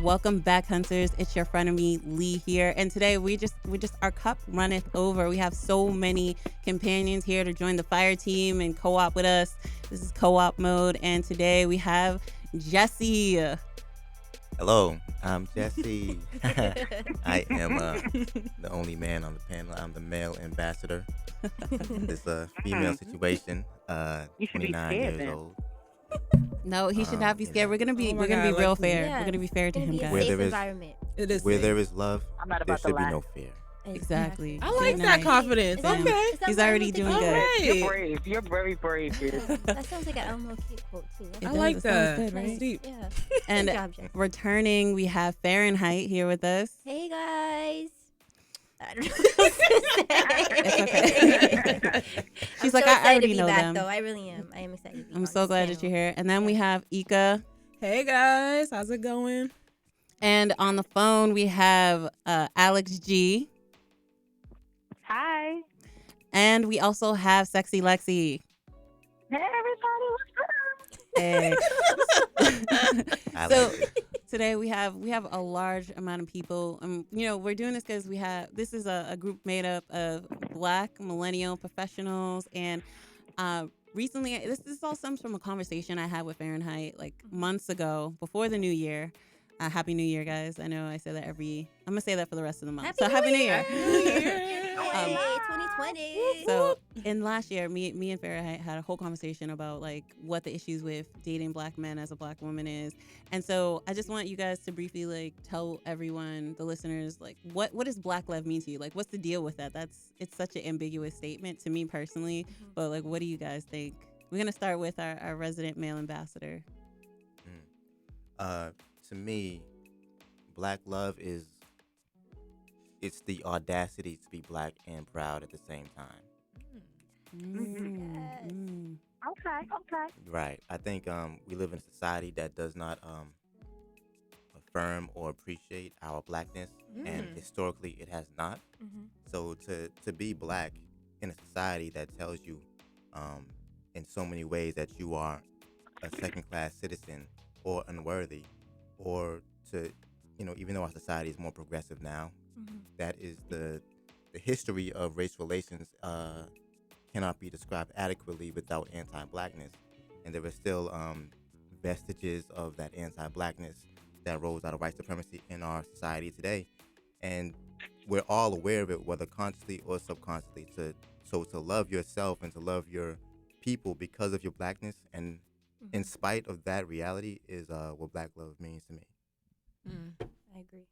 Welcome back, hunters. It's your frenemy Lee here, and today we just our cup runneth over. We have so many companions here to join the fire team and co-op with us. This is co-op mode, and today we have Jesse. Hello, I'm Jesse. I am the only man on the panel. I'm the male ambassador. It's a female situation. You should be 29 scared years then. old. No, he should not be You scared. know, We're gonna be Oh my we're gonna be God, real like- fair. Yeah. We're gonna be fair to It's him, gonna be a Where guys. safe there is- environment. It is. where safe. there is love, I'm not there about to should be lie. no fear. Exactly. I like Nice. that confidence. It sounds- Okay. it sounds He's like already Elmo doing Cake good. All You're right. brave. You're very brave, dude. quote. That sounds like an Elmo Cake quote too. It I does. like It sounds that. good, That's right? deep. Yeah. And Good job, Jess. returning, we have Farenheight here with us. Hey guys. I don't know what to say. She's I'm like, so I excited already to be know back, them. though. I really am. I am excited to be I'm on so this glad that panel. you're here. And then we have Ika. Hey guys, how's it going? And on the phone, we have Alex G. Hi. And we also have Sexy Lexy. Hey, everybody. What's up? Hey. I So- like it. Today we have a large amount of people. We're doing this because this is a group made up of Black millennial professionals, and recently this all stems from a conversation I had with Farenheight like months ago before the new year. Happy New Year, guys! I know I say that I'm gonna say that for the rest of the month. Happy New Year! Hey, 2020. So in last year, me and Farenheight had a whole conversation about like what the issues with dating Black men as a Black woman is, and so I just want you guys to briefly like tell everyone, the listeners, like what does Black love mean to you? Like what's the deal with that? It's such an ambiguous statement to me personally, but like what do you guys think? We're gonna start with our resident male ambassador. To me, Black love it's the audacity to be Black and proud at the same time. Mm. Okay. Right. I think we live in a society that does not affirm or appreciate our Blackness, and historically it has not. So to be Black in a society that tells you in so many ways that you are a second-class citizen or unworthy, or to, even though our society is more progressive now, that is the history of race relations cannot be described adequately without anti-Blackness. And there are still vestiges of that anti-Blackness that rose out of white supremacy in our society today. And we're all aware of it, whether consciously or subconsciously. So to love yourself and to love your people because of your Blackness, and in spite of that reality, is what Black love means to me. I agree.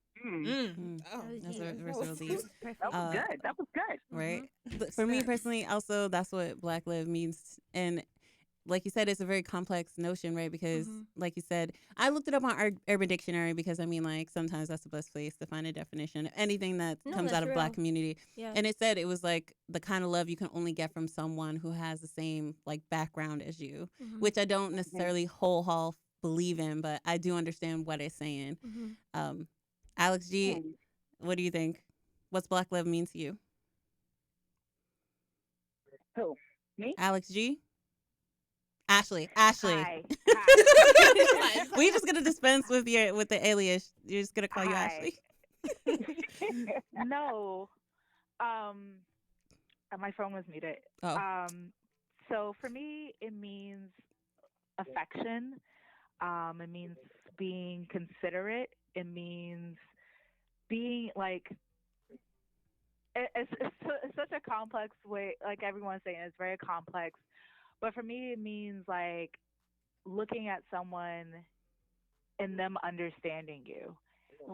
Oh, That's That real was deep. perfect. That was good. That was good. Right? But for me personally, also, that's what Black love means. And like you said, it's a very complex notion, right? Because like you said, I looked it up on Urban Dictionary because like sometimes that's the best place to find a definition of anything that No, comes that's out of Black real. community. Yeah. And it said it was like the kind of love you can only get from someone who has the same like background as you, which I don't necessarily whole believe in, but I do understand what it's saying. Alex G, what do you think? What's Black love mean to you? Who? Me? Alex G? Ashley. Hi. We just gonna dispense with the alias. You're just gonna call you Hi. Ashley. No. My phone was muted. Oh. So for me, it means affection. It means being considerate. It means being like. It's such a complex way. Like everyone's saying, it's very complex. But for me, it means like looking at someone and them understanding you,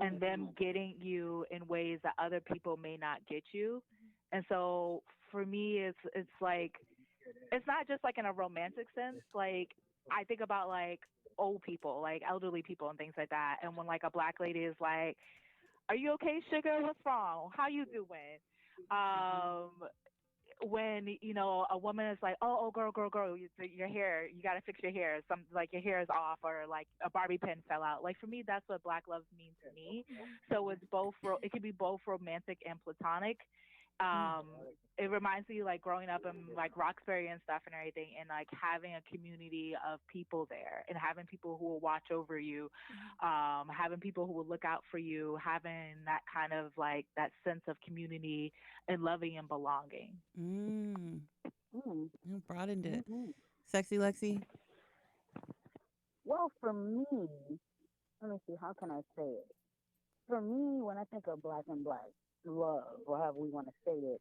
and them getting you in ways that other people may not get you. And so for me, it's like, it's not just like in a romantic sense. Like I think about like old people, like elderly people and things like that. And when like a Black lady is like, "Are you okay, sugar? What's wrong? How you doing?" When a woman is like, "Oh, girl, your hair, you gotta fix your hair. Some like your hair is off, or like a Barbie pin fell out." Like for me, that's what Black love means to me. So it's both. It could be both romantic and platonic, Um, it reminds me like growing up in like Roxbury and stuff and everything, and like having a community of people there, and having people who will watch over you, having people who will look out for you, having that kind of like that sense of community and loving and belonging. Mm. Mm, You broadened it. mhm. Sexy Lexi. Well, for me, let me see, how can I say it? For me, when I think of black and black love, or however we want to say it,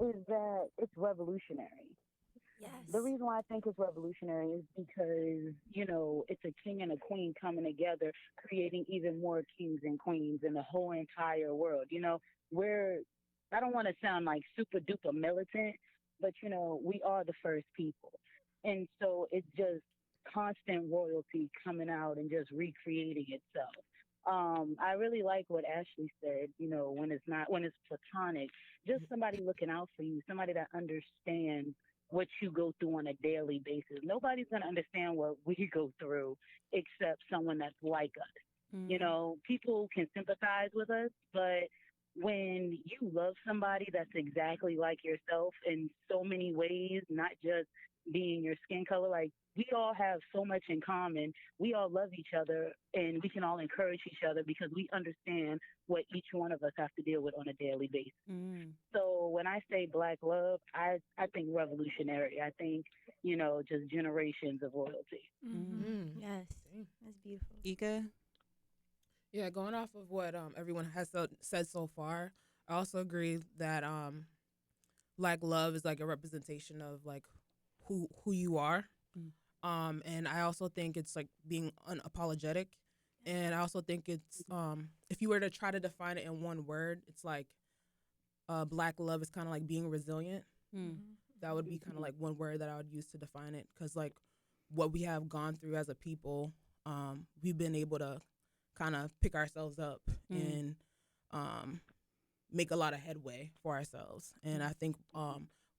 is that it's revolutionary. The Yes. reason why I think it's revolutionary is because, it's a king and a queen coming together, creating even more kings and queens in the whole entire world. We're, I don't want to sound like super duper militant, but, we are the first people. And so it's just constant royalty coming out and just recreating itself. I really like what Ashley said, when it's platonic, just somebody looking out for you, somebody that understands what you go through on a daily basis. Nobody's going to understand what we go through except someone that's like us. Mm. People can sympathize with us, but when you love somebody that's exactly like yourself in so many ways, not just being your skin color, like we all have so much in common. We all love each other and we can all encourage each other because we understand what each one of us have to deal with on a daily basis. Mm. So when I say black love, I think revolutionary. I think, just generations of royalty. Mm. Yes. Dang. That's beautiful. Ika. Yeah, going off of what everyone has said so far, I also agree that like love is like a representation of like who you are. Mm. And I also think it's like being unapologetic. And I also think it's if you were to try to define it in one word, it's like black love is kind of like being resilient. Mm. That would be kind of like one word that I would use to define it, because like what we have gone through as a people, we've been able to kind of pick ourselves up and make a lot of headway for ourselves. And I think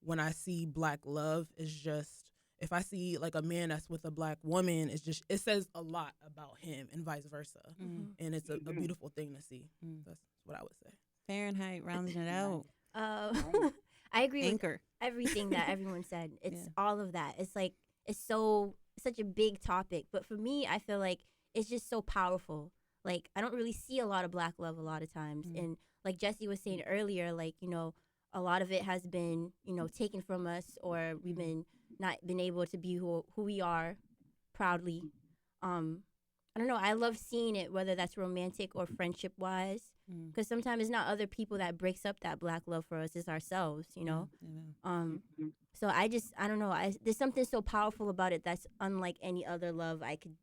when I see black love, is just, if I see like a man that's with a black woman, it says a lot about him and vice versa. Mm. And it's a beautiful thing to see. Mm. That's what I would say. Fahrenheit rounding it out. Uh, I agree with Anchor. everything that everyone said. It's Yeah. all of that. It's like such a big topic, but for me, I feel like it's just so powerful. Like I don't really see a lot of black love a lot of times, and like Jesse was saying earlier, like a lot of it has been taken from us, or we've been not been able to be who we are proudly. I don't know. I love seeing it, whether that's romantic or friendship wise, because sometimes it's not other people that breaks up that black love for us; it's ourselves. Yeah. So I don't know. There's something so powerful about it that's unlike any other love I could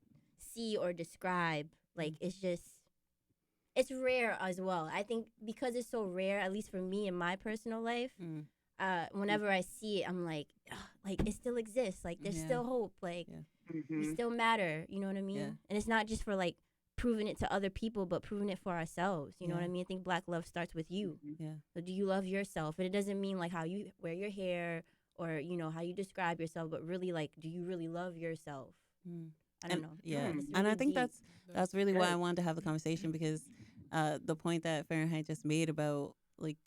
see or describe. Like it's rare as well. I think because it's so rare, at least for me in my personal life, whenever I see it, I'm like, "Ugh," like it still exists. Like there's Yeah. still hope. Like we Mhm. still matter. You know what I mean? Yeah. And it's not just for like proving it to other people, but proving it for ourselves. You know what Yeah. I mean? I think black love starts with you. Yeah. So do you love yourself? And it doesn't mean like how you wear your hair or how you describe yourself, but really like, do you really love yourself? Mm. I don't And- know. Yeah. It's And I really think deep. that's really why I Good. wanted to have the conversation, because the point that Fahrenheit just made about like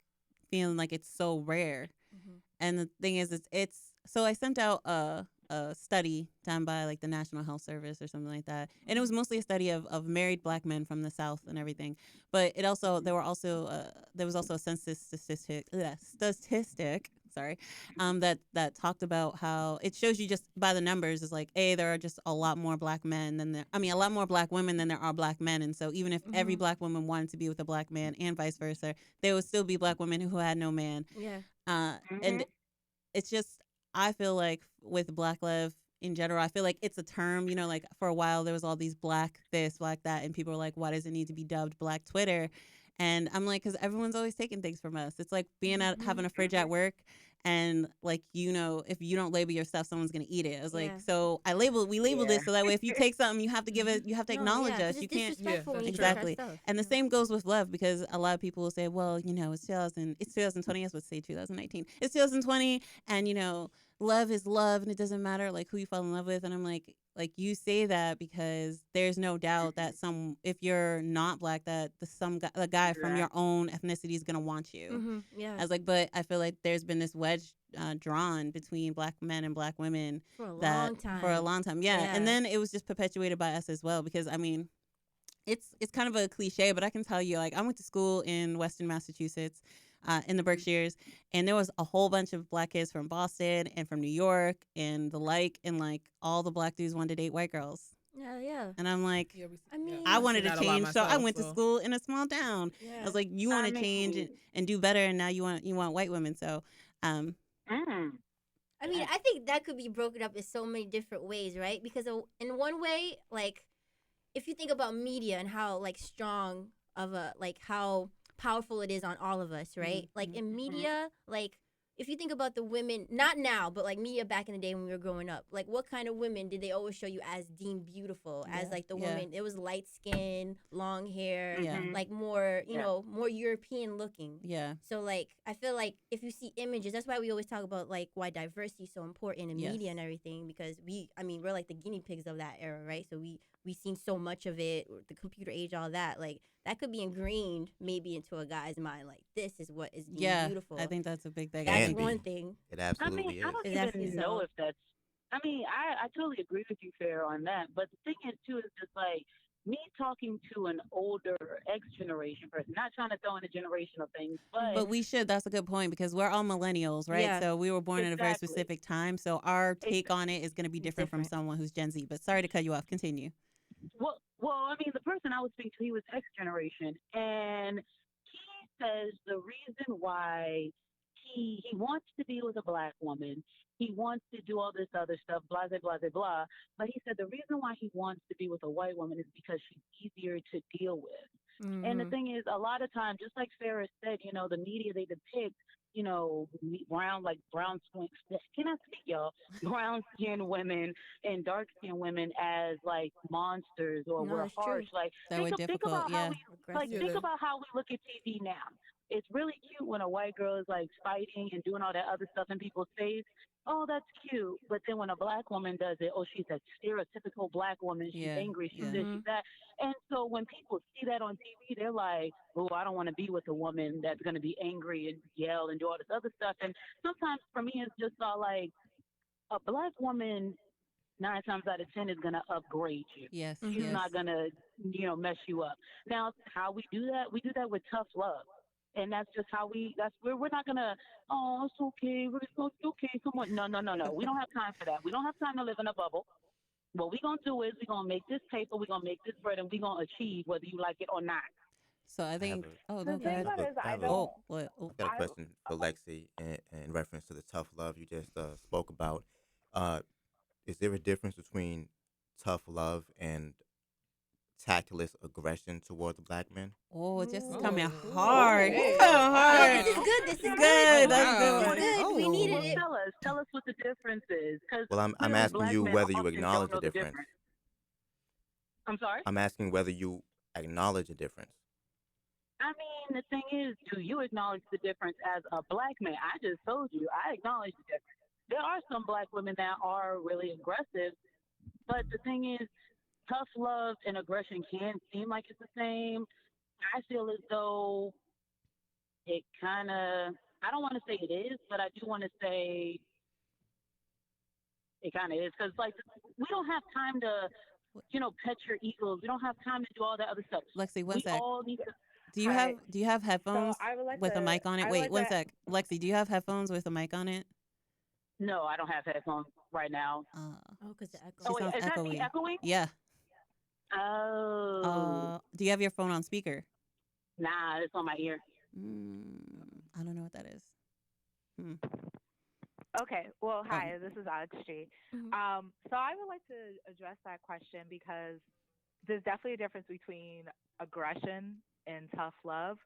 feeling like it's so rare. Mhm. And the thing is, it's so I sent out a study done by like the National Health Service or something like that, and it was mostly a study of married black men from the South and everything. But it also there was also a census statistic. Sorry, that talked about how it shows you just by the numbers is like, there are just a lot more black men a lot more black women than there are black men, and so even if every black woman wanted to be with a black man and vice versa, there would still be black women who had no man. Yeah. And it's just, I feel like with black love in general, I feel like it's a term, like for a while there was all these black this, black that, and people were like, why does it need to be dubbed Black Twitter? And I'm like, because everyone's always taking things from us. It's like being at having a fridge at work, and like if you don't label your stuff, someone's gonna eat it. I was like, Yeah. so we labeled Yeah. it so that way if you take something, you have to give it, you have to acknowledge us. You can't. Disrespectful when Yeah, you that's take true. our stuff. And the same goes with love, because a lot of people will say, well, it's 2020. I was supposed to say 2019. It's 2020, and love is love, and it doesn't matter like who you fall in love with. And I'm like, like you say that because there's no doubt that if you're not black, that the guy from your own ethnicity is gonna want you. Yeah. I was like, but I feel like there's been this wedge drawn between black men and black women For a that long time. for a long time, yeah. And then it was just perpetuated by us as well, because I mean, it's kind of a cliche, but I can tell you, like, I went to school in Western Massachusetts, in the Berkshires, and there was a whole bunch of black kids from Boston and from New York and the like, and like all the black dudes wanted to date white girls. Yeah. And I'm like, I mean, I I wanted see to that a lot change, so I myself, went to so. school in a small town. Yeah. I was like, you want to change and do better, and now you want white women. So, I mean, I think that could be broken up in so many different ways, right? Because in one way, like, if you think about media and how like strong of a like how powerful it is on all of us, right? Like in media, like if you think about the women, not now, but like media back in the day when we were growing up, like what kind of women did they always show you as deemed beautiful? As like the woman, it was light skin, long hair, like more, you know, more European looking. Yeah. So like I feel like if you see images, that's why we always talk about like why diversity is so important in media and everything, because we're like the guinea pigs of that era, right? So we've seen so much of it, the computer age, all that. Like that could be ingrained maybe into a guy's mind. Like this is what is deemed beautiful. I think that's a big thing. That's one thing. It absolutely I don't even know if that's. I mean, I totally agree with you, Fair, on that. But the thing is, too, is just like me talking to an older X generation person, not trying to throw in a generational thing, but we should. That's a good point, because we're all millennials, right? Yeah. So we were born in a very specific time. So our take on it is going to be different from someone who's Gen Z. But sorry to cut you off. Continue. Well, I mean, the person I was speaking to, he was X generation, and he says the reason why he wants to be with a black woman, he wants to do all this other stuff, blah blah blah blah blah. But he said the reason why he wants to be with a white woman is because she's easier to deal with. And the thing is, a lot of times, just like Farrah said, you know, the media they depict, you know, brown skin. Can I speak, y'all? Brown skinned women and dark skinned women as like monsters or we're harsh. Like think about how think about how we look at TV now. It's really cute when a white girl is like fighting and doing all that other stuff in people's face. Oh, that's cute. But then when a black woman does it, oh, she's a stereotypical black woman. She's angry. She's this, she's that. And so when people see that on TV, they're like, oh, I don't want to be with a woman that's going to be angry and yell and do all this other stuff. And sometimes for me, it's just all like a black woman 9 times out of 10 is going to upgrade you. Yes. She's not going to, you know, mess you up. Now, how we do that with tough love. And that's just how we're not going to, oh, it's okay. It's okay. Come on. No. We don't have time for that. We don't have time to live in a bubble. What we're going to do is we're going to make this paper, we're going to make this bread, and we're going to achieve whether you like it or not. So I think, I've got a question for Lexi in reference to the tough love you just spoke about. Is there a difference between tough love and tactless aggression towards black men? Oh, this is coming hard. It's coming hard. This is good. This is good. That's good. Good. We needed it. Tell us what the difference is. Well, I'm asking you whether you acknowledge the difference. I'm sorry? I'm asking whether you acknowledge a difference. I mean, the thing is, do you acknowledge the difference as a black man? I just told you, I acknowledge the difference. There are some black women that are really aggressive, but the thing is, tough love and aggression can seem like it's the same. I feel as though it kind of, I don't want to say it is, but I do want to say it kind of is. Because, like, we don't have time to, you know, pet your egos. We don't have time to do all that other stuff. Lexi, one sec. All need to, do you have headphones with a mic on it? Wait, one sec. Lexi, do you have headphones with a mic on it? No, I don't have headphones right now. Because the echo. Oh, wait, is that me echoing? Yeah. Oh. Do you have your phone on speaker? Nah, it's on my ear. I don't know what that is. Okay. Well, hi. This is Akshay. So I would like to address that question because there's definitely a difference between aggression and tough love,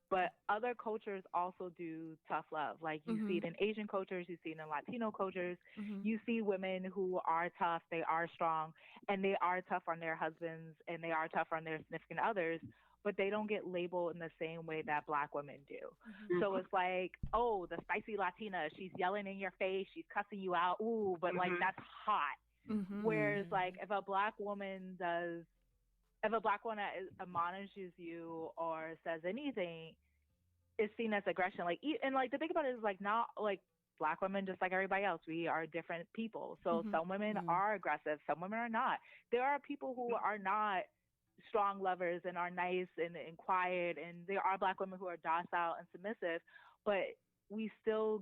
but other cultures also do tough love. Like you see it in Asian cultures, you see it in Latino cultures. You see women who are tough, they are strong, and they are tough on their husbands and they are tough on their significant others, but they don't get labeled in the same way that black women do. So it's like, oh, the spicy Latina, she's yelling in your face, she's cussing you out, ooh, but like that's hot. Mm. Whereas like if a black woman admonishes you or says anything, it's seen as aggression. Like, and like the thing about it is like not like black women, just like everybody else, we are different people. So some women Mm. are aggressive, some women are not. There are people who are not strong lovers and are nice and quiet, and there are black women who are docile and submissive, but we still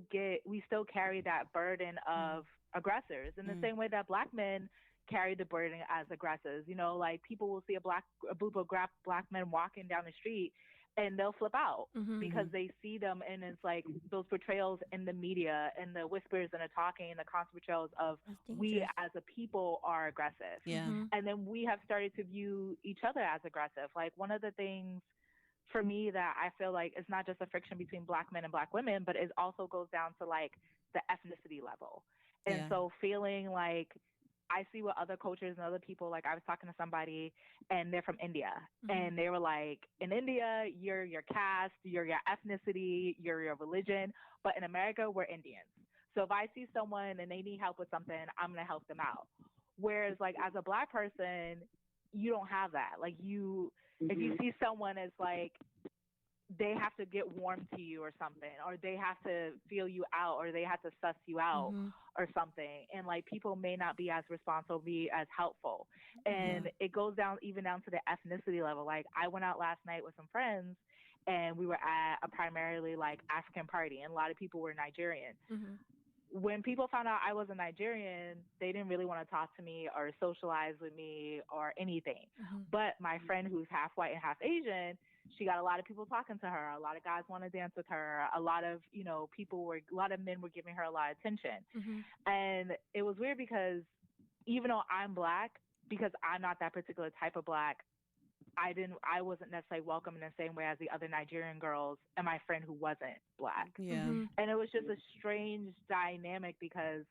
carry that burden Mm. of aggressors in the Mm. same way that black men carry the burden as aggressors. You know, like people will see a group of black men walking down the street and they'll flip out because Mhm. they see them, and it's like those portrayals in the media and the whispers and the talking and the constant portrayals of That's we dangerous. as a people are aggressive. Yeah. And then we have started to view each other as aggressive. Like one of the things for me that I feel like it's not just a friction between black men and black women, but it also goes down to like the ethnicity level. And Yeah. so feeling like I see what other cultures and other people, like I was talking to somebody and they're from India and they were like, in India, you're your caste, you're your ethnicity, you're your religion, but in America, we're Indians. So if I see someone and they need help with something, I'm going to help them out. Whereas like as a black person, you don't have that. Like if you see someone as like they have to get warm to you or something, or they have to feel you out, or they have to suss you out or something, and like people may not be as responsible, be as helpful, and it goes down even down to the ethnicity level. Like I went out last night with some friends and we were at a primarily like African party and a lot of people were Nigerian. When people found out I was a Nigerian, they didn't really want to talk to me or socialize with me or anything. But my friend who's half white and half Asian, she got a lot of people talking to her. A lot of guys want to dance with her. A lot of, a lot of men were giving her a lot of attention. And it was weird because even though I'm black, because I'm not that particular type of black, I wasn't necessarily welcome in the same way as the other Nigerian girls and my friend who wasn't black. Yeah. And it was just a strange dynamic because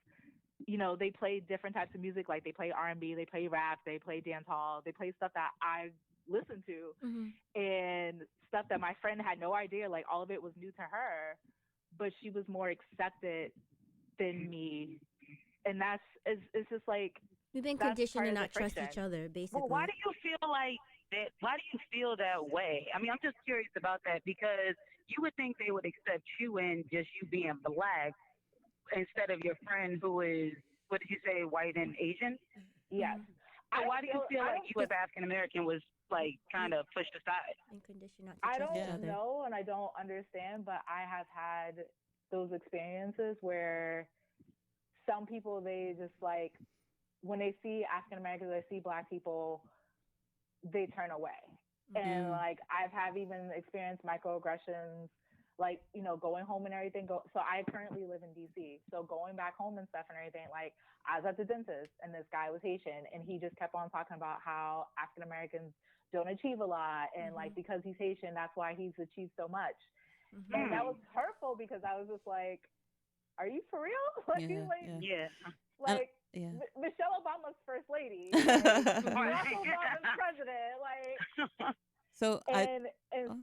they play different types of music. Like they play R&B, they play rap, they play dance hall, they play stuff that I listen to, and stuff that my friend had no idea. Like all of it was new to her, but she was more accepted than me, and it's just like We've been that's conditioned part to of the not trust friction. each other, Well, why basically. do you feel like that? Why do you feel that way? I mean, I'm just curious about that because you would think they would accept you in just you being black instead of your friend who is, what did you say, white and Asian? Yes. So why do you feel I like don't you as African American was like kind of pushed aside? Been conditioned not to I trust each don't other. know and I don't understand, but I have had those experiences where some people they just like when they see African Americans, they see black people, they turn away. And like I've have even experienced microaggressions, like going home and everything. So I currently live in DC, so going back home and stuff and everything. Like I was at the dentist, and this guy was Haitian, and he just kept on talking about how African Americans don't achieve a lot, and like because he's Haitian, that's why he's achieved so much. And that was hurtful because I was just like, "Are you for real?" Like, Yeah. like Yeah. Michelle Obama's first lady, like, Barack Obama's president, like. So And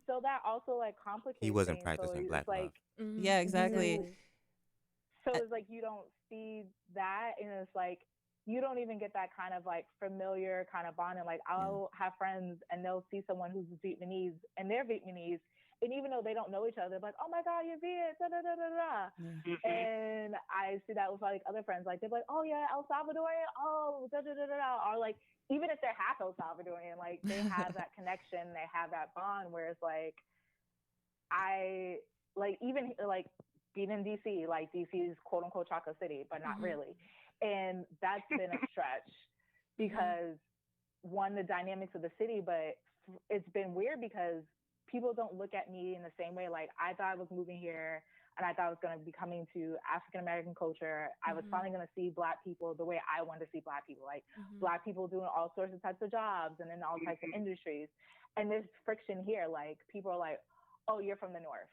so that also like complicates He wasn't things. So practicing it's black love. like yeah, exactly. so it's like you don't see that, and it's like you don't even get that kind of like familiar kind of bonding. Like I'll have friends and they'll see someone who's Vietnamese and they're Vietnamese, and even though they don't know each other, they're like, oh my God, you're Viet, da da da da da. And I see that with like other friends, like they're like, oh yeah, El Salvadorian, oh da da da da da, or like even if they're half El Salvadorian, like they have that connection, they have that bond. Whereas like I like even like being in DC, like DC is quote unquote chocolate city, but not really. And that's been a stretch because one, the dynamics of the city, but it's been weird because people don't look at me in the same way. Like I thought I was moving here and I thought I was going to be coming to African American culture. I was finally going to see black people the way I wanted to see black people, like black people doing all sorts of types of jobs and in all types of industries. And there's friction here. Like people are like, oh, you're from the North.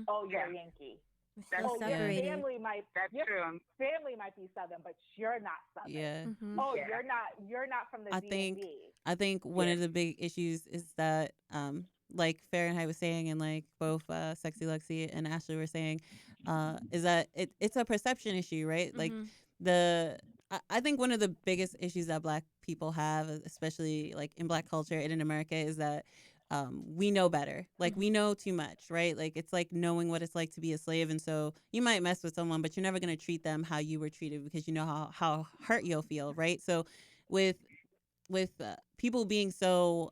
Oh, you're a Yankee. That's oh, separated. your family might family might be Southern, but you're not Southern. Yeah. Oh, you're not from the DMV. I think one of the big issues is that like Farenheight was saying, and like both Sexy Lexy and Ashley were saying, is that it's a perception issue, right? Like I think one of the biggest issues that Black people have, especially like in Black culture and in America, is that we know better. Like we know too much, right? Like it's like knowing what it's like to be a slave, and so you might mess with someone, but you're never gonna treat them how you were treated because you know how hurt you'll feel, right? So with people being so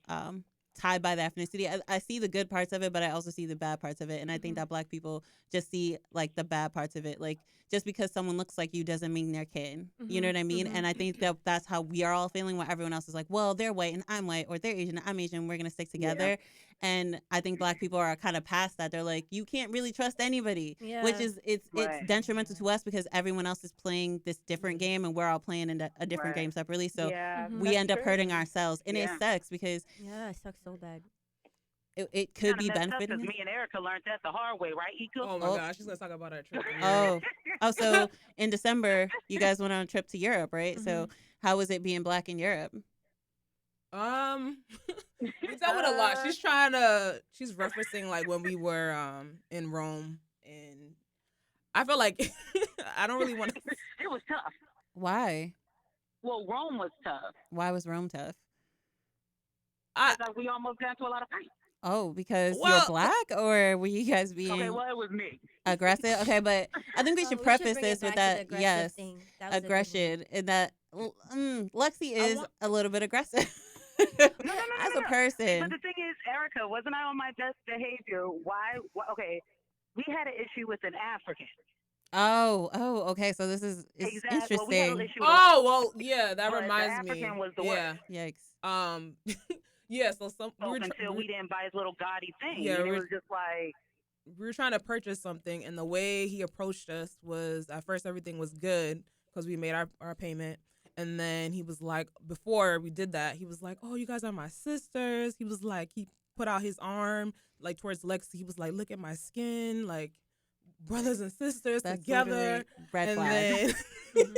tied by the ethnicity, I see the good parts of it, but I also see the bad parts of it, and I think that Black people just see like the bad parts of it. Like just because someone looks like you doesn't mean they're kin. You know what I mean? And I think that that's how we are all feeling. While everyone else is like, well, they're white and I'm white, or they're Asian and I'm Asian. We're gonna stick together. And I think Black people are kind of past that. They're like, you can't really trust anybody, which is it's detrimental to us because everyone else is playing this different game and we're all playing in a different game separately. So we end up hurting ourselves, and it sucks because it sucks so bad. It could be benefiting us. Me and Erica learned that the hard way, right, Ika? Oh my gosh, she's gonna talk about our trip. Oh, so in December you guys went on a trip to Europe, right? So how was it being Black in Europe? We dealt with a lot. She's referencing like when we were in Rome, and I feel like I don't really want to. It was tough. Why? Well, Rome was tough. Why was Rome tough? We almost got into a lot of fights. Oh, because you're Black, or were you guys being it was me. Aggressive? Okay, but I think we should preface this with that. Yes, aggression, and that Lexi is a little bit aggressive. As a person. But the thing is, Erica, wasn't I on my best behavior? Why? Okay, we had an issue with an African. Oh, okay. So this is interesting. That reminds me. African was the worst. Yikes. Yeah, so until we didn't buy his little gaudy thing. Yeah, and it was just like we were trying to purchase something, and the way he approached us was at first everything was good because we made our payment. And then he was like, before we did that, he was like, oh, you guys are my sisters. He was like, he put out his arm like towards Lexi. He was like, look at my skin, like brothers and sisters together. Red flag. Then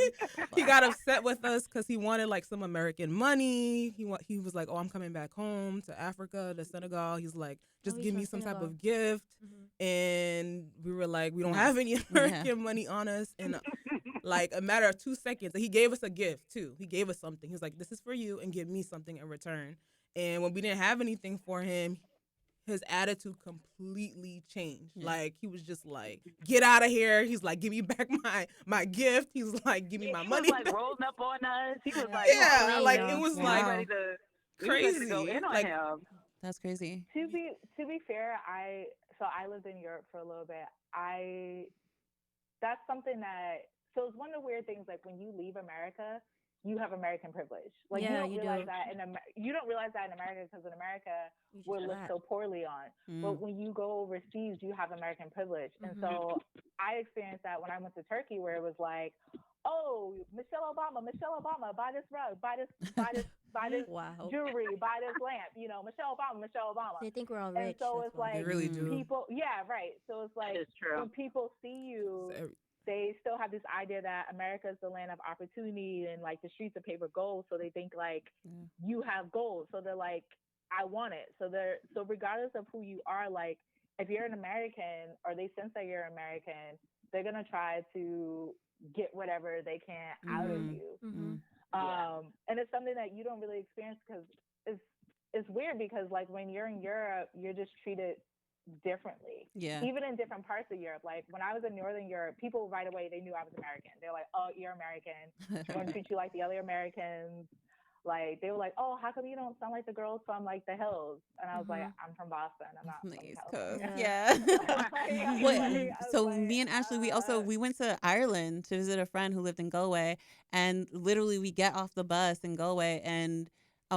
he got upset with us because he wanted like some American money. He was like, oh, I'm coming back home to Africa, to Senegal. He's like, just give me some type of gift. And we were like, we don't have any American money on us. And like a matter of 2 seconds, he gave us a gift too. He gave us something. He was like, this is for you, and give me something in return. And when we didn't have anything for him, his attitude completely changed. Like he was just like, get out of here. He's like, give me back my gift. He's like, give me my money. He was like rolling up on us. He was like, it was like ready to, crazy. To go in on him. That's crazy. To be fair, I lived in Europe for a little bit. That's something that, so it's one of the weird things, like when you leave America, you have American privilege. Like you don't realize that in America, because in America we're looked so poorly on. But when you go overseas, you have American privilege. And so I experienced that when I went to Turkey, where it was like, oh, Michelle Obama, buy this rug, buy this jewelry, buy this lamp. You know, Michelle Obama. They think we're all rich. And so it's like, they really do. People, right. So it's like when people see you, they still have this idea that America is the land of opportunity and like the streets of paper gold. So they think like you have gold. So they're like, I want it. So regardless of who you are, like if you're an American or they sense that you're American, they're going to try to get whatever they can out of you. And it's something that you don't really experience because it's weird because like when you're in Europe, you're just treated differently. Even in different parts of Europe. Like when I was in Northern Europe, people right away, they knew I was American. They're like, oh, you're American. We're going to treat you like the other Americans. Like they were like, oh, how come you don't sound like the girls from like the hills? And I was like, I'm from Boston. I'm not from East Coast. So me and Ashley, we went to Ireland to visit a friend who lived in Galway, and literally we get off the bus in Galway and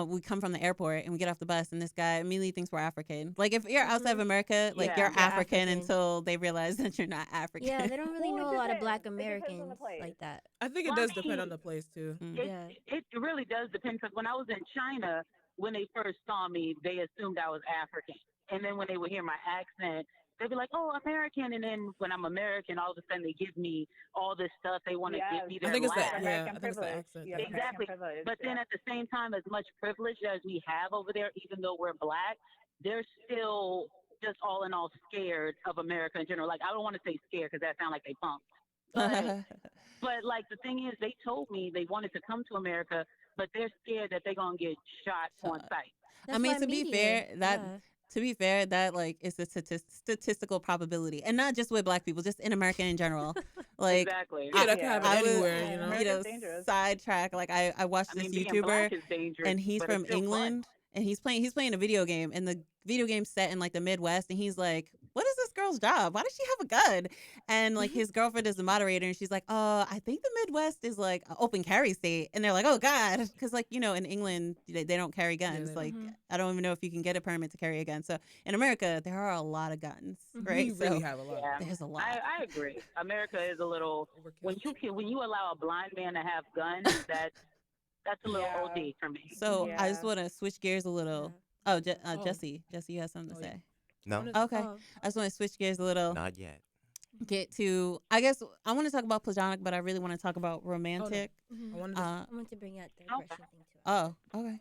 we come from the airport and we get off the bus and this guy immediately thinks we're African. Like if you're outside of America, like you're African until they realize that you're not African. Yeah, they don't really know a lot of Black Americans like that. I think it does depend on the place too. It really does depend because when I was in China, when they first saw me, they assumed I was African. And then when they would hear my accent, they'd be like, oh, American. And then when I'm American, all of a sudden they give me all this stuff. They want to give me their I think it's the accent. Exactly. But then at the same time, as much privilege as we have over there, even though we're Black, they're still just all in all scared of America in general. Like, I don't want to say scared because that sounds like they punked. But like the thing is, they told me they wanted to come to America, but they're scared that they're gonna get shot on Shot. sight. I That's mean, why media. Yeah. to be fair, that like is a statistical probability, and not just with Black people, just in America in general. Like, Exactly. Yeah, I that could happen I would, anywhere, Yeah, you America's know, dangerous. sidetrack. Like, I watched I this mean, being black YouTuber, is dangerous, and he's but it's from still fun. England, and he's playing a video game, and the video game's set in like the Midwest, and he's like, "What is this girl's job? Why does she have a gun?" And like his girlfriend is the moderator, and she's like, I think the Midwest is like an open carry state," and they're like, "Oh God," because like in England they don't carry Yeah, guns. they Like, Mhm. I don't even know if you can get a permit to carry a gun. So in America there are a lot of guns, Mhm. right? we really So have a lot Yeah, there's a lot. I agree. America is a little of overkill. when you allow a blind man to have guns, that's a little Yeah, OD for me. So I just yeah. want to switch gears a Yeah. little. Oh, Jesse, you have something to oh yeah. say? No, Okay, Oh. I just want to switch gears a little. not yet. Get to, I guess I want to talk about platonic, but I really want to talk about Oh no. romantic. I Mhm. wanted to Uh I want to bring that third Okay. person thing too. oh, okay.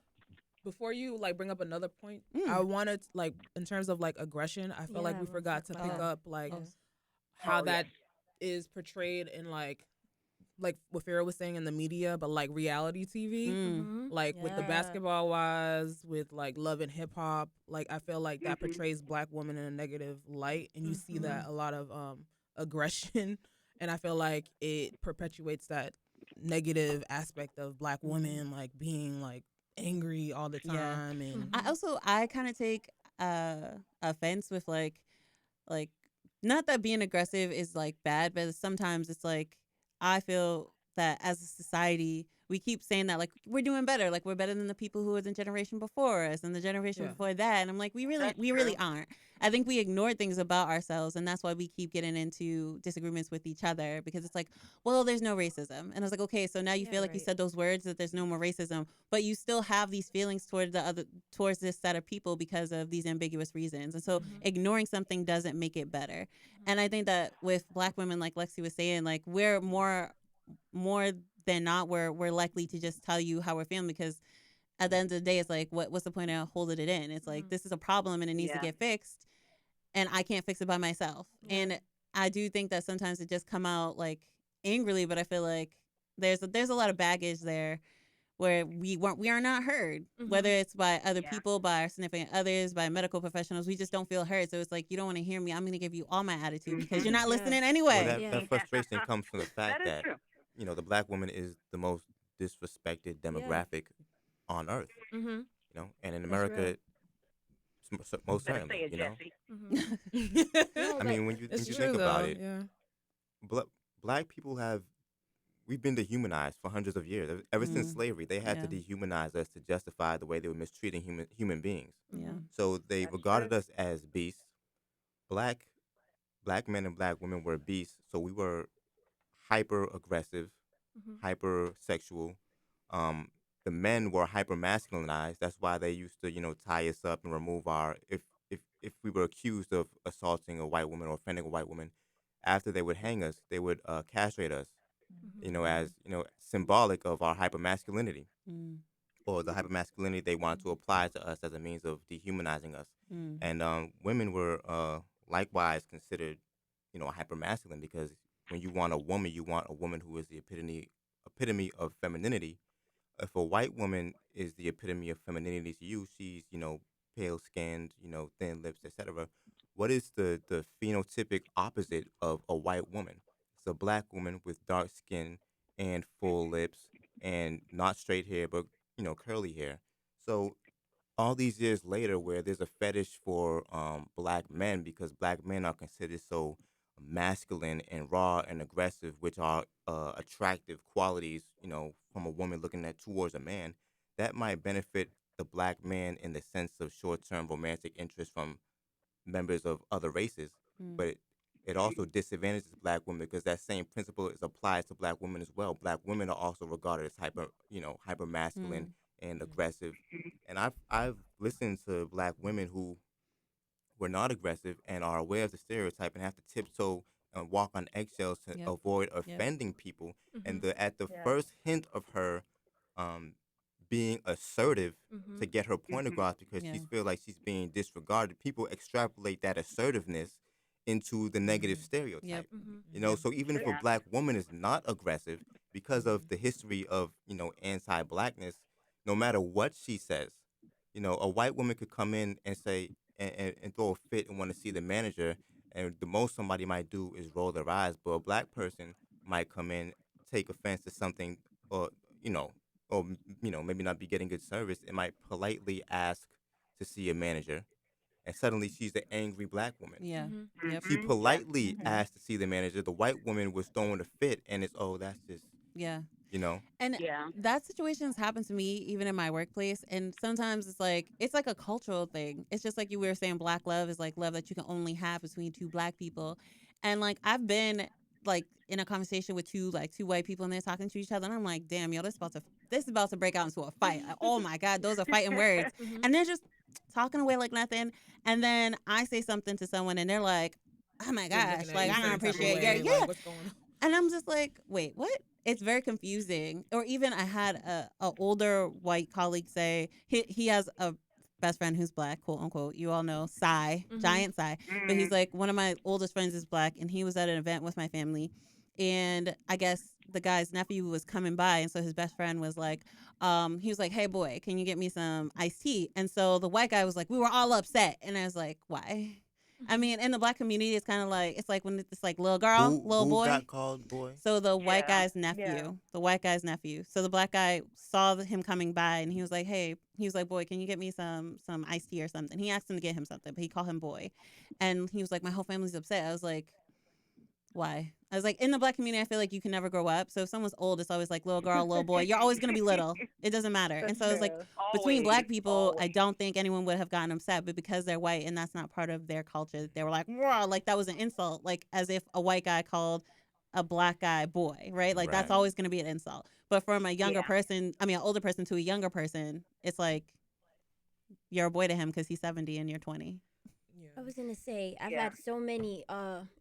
before you like bring up another point. I Mm. wanted like in terms of like aggression. I feel like Yeah, we we'll forgot talk to about pick that. up like Oh, how Oh yes. that is portrayed in like what Farrah was saying in the media, but like reality TV. mm. Mhm. Like with the Yeah. Basketball Wives, with like Love and Hip Hop, like I feel like that Mhm. portrays Black women in a negative light, and you see Mhm. that a lot of aggression, and I feel like it perpetuates that negative aspect of Black women, like being like angry all the Yeah. time, and Mhm. I kind of take offense with like not that being aggressive is like bad, but sometimes it's like I feel that as a society we keep saying that like we're doing better, like we're better than the people who were the generation before us and the generation yeah, before that, and I'm like That's we really true. aren't. I think we ignore things about ourselves, and that's why we keep getting into disagreements with each other, because it's like, well, there's no racism, and I was like, okay, so now you Yeah, feel like you right. said those words that there's no more racism, but you still have these feelings towards this set of people because of these ambiguous reasons. And so Mhm. ignoring something doesn't make it better. And I think that with Black women, like Lexi was saying, like we're more than not we're likely to just tell you how we're feeling, because at the end of the day it's like what's the point of holding it in? It's like Mhm. this is a problem and it needs to Yeah. get fixed, and I can't fix it by myself. Yeah. And I do think that sometimes it just come out like angrily, but I feel like there's a lot of baggage there where we are not heard, whether Mhm. it's by other Yeah. people, by our significant others, by medical professionals. We just don't feel heard. So it's like, you don't want to hear me, I'm going to give you all my attitude because Mhm. you're not Yeah. listening Well, anyway. that Yeah. that frustration comes from the That fact is that true. the Black woman is the most disrespected Yeah. demographic on Earth. Mhm. And in That's real. America, most Better say certainly. it, Jesse. Mhm. No, I but mean, when it's you true think about though. it, Yeah, bla- Black people we've been dehumanized for hundreds of years. Ever since Mm, slavery, they had to yeah, dehumanize us to justify the way they were mistreating human beings. yeah. Mhm. So they That's true. regarded us as beasts. Black black men and black women were beasts, so we were hyper aggressive, Mhm. hyper sexual. Um, the men were hyper masculinized. That's why they used to, tie us up and remove our if we were accused of assaulting a white woman or offending a white woman, after they would hang us, they would castrate us, Mhm. as symbolic of our hyper masculinity Mm, or the hyper masculinity they wanted to apply to us as a means of dehumanizing us. mm, And women were likewise considered, hyper masculine, because when you want a woman who is the epitome of femininity. If a white woman is the epitome of femininity to you, she's pale skinned, thin lips, etc. What is the phenotypic opposite of a white woman? It's a black woman with dark skin and full lips and not straight hair, but curly hair. So all these years later, where there's a fetish for black men because black men are considered so masculine and raw and aggressive, which are attractive qualities, from a woman looking at towards a man, that might benefit the black man in the sense of short-term romantic interest from members of other races, mm, but it also disadvantages black women because that same principle is applied to black women as well. Black women are also regarded as hyper masculine mm, and aggressive. And I've listened to black women who were not aggressive and are aware of the stereotype and have to tiptoe and walk on eggshells to yep, avoid yep. offending people. And Mhm. at the Yeah. first hint of her um, being assertive to Mhm. get her point across because Yeah. she's feel like she's being disregarded, people extrapolate that assertiveness into the negative stereotype. Yep. You know, so even if a Yeah. black woman is not aggressive because of the history of, you know, anti-blackness, no matter what she says, you know, a white woman could come in and say and throw a fit and want to see the manager, and the most somebody might do is roll their eyes, but a black person might come in, take offense to something, or you know, you know, maybe not be getting good service, and might politely ask to see a manager, and suddenly she's the angry black woman. Yeah. Yep. She Yeah. politely asked to see the manager. The white woman was throwing a fit, and it's, oh, that's just, Yeah. you know. And Yeah. that situation's happened to me even in my workplace. And sometimes it's like a cultural thing. It's just like you were saying, black love is like love that you can only have between two black people. And like I've been like in a conversation with two white people and they're talking to each other and I'm like, damn, yo, this is about to break out into a fight. Like, oh my God, those are fighting words. And they're just talking away like nothing. And then I say something to someone and they're like, oh my gosh, like I don't appreciate yeah. Like, what's going on? And I'm just like, wait, what? It's very confusing. Or even I had a older white colleague say he has a best friend who's black, quote unquote. You all know Psy, giant Psy. But he's like, one of my oldest friends is black, and he was at an event with my family, and I guess the guy's nephew was coming by, and so his best friend was like, he was like, hey boy, can you get me some iced tea? And so the white guy was like, we were all upset, and I was like, why? I mean, in the black community, it's kind of like, it's like when it's like little girl, little Who boy. got called boy? So the white Yeah. guy's nephew, the white guy's nephew. So the black guy saw him coming by and he was like, hey, he was like, boy, can you get me some iced tea or something? He asked him to get him something, but he called him boy. And he was like, my whole family's upset. I was like, why? I was like, in the black community, I feel like you can never grow up. So if someone's old, it's always like little girl, little boy. You're always going to be little. It doesn't matter. And so it's like, between Always. black people, I Always. don't think anyone would have gotten upset, but because they're white and that's not part of their culture, they were like, "Whoa," like that was an insult, like as if a white guy called a black guy boy, right? Like that's Right. always going to be an insult. But from a younger Yeah. person, I mean, an older person to a younger person, it's like you're a boy to him because he's 70 and you're 20. I was gonna say I've Yeah. had so many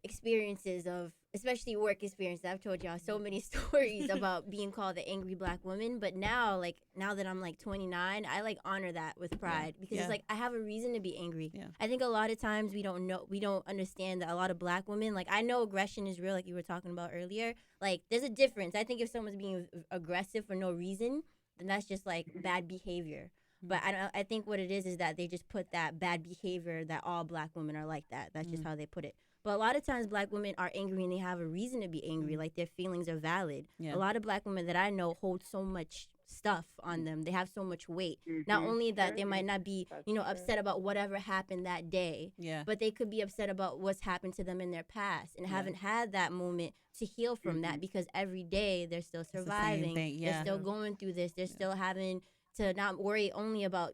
experiences of, especially work experiences. I've told y'all so many stories about being called the angry black woman. But now, like now that I'm like 29, I like honor that with pride because Yeah. it's like I have a reason to be angry. Yeah. I think a lot of times we don't understand that a lot of black women, like I know aggression is real, like you were talking about earlier. Like there's a difference. I think if someone's being aggressive for no reason, then that's just like bad behavior. But I think what it is that they just put that bad behavior that all black women are like that. That's just how they put it. But a lot of times black women are angry and they have a reason to be angry. Like their feelings are valid. Yeah. A lot of black women that I know hold so much stuff on them. They have so much weight. Not only that they might not be, upset about whatever happened that day, Yeah. but they could be upset about what's happened to them in their past and haven't had that moment to heal from that because every day they're still the same surviving. thing, They're yeah. still going through this. They're still having to not worry only about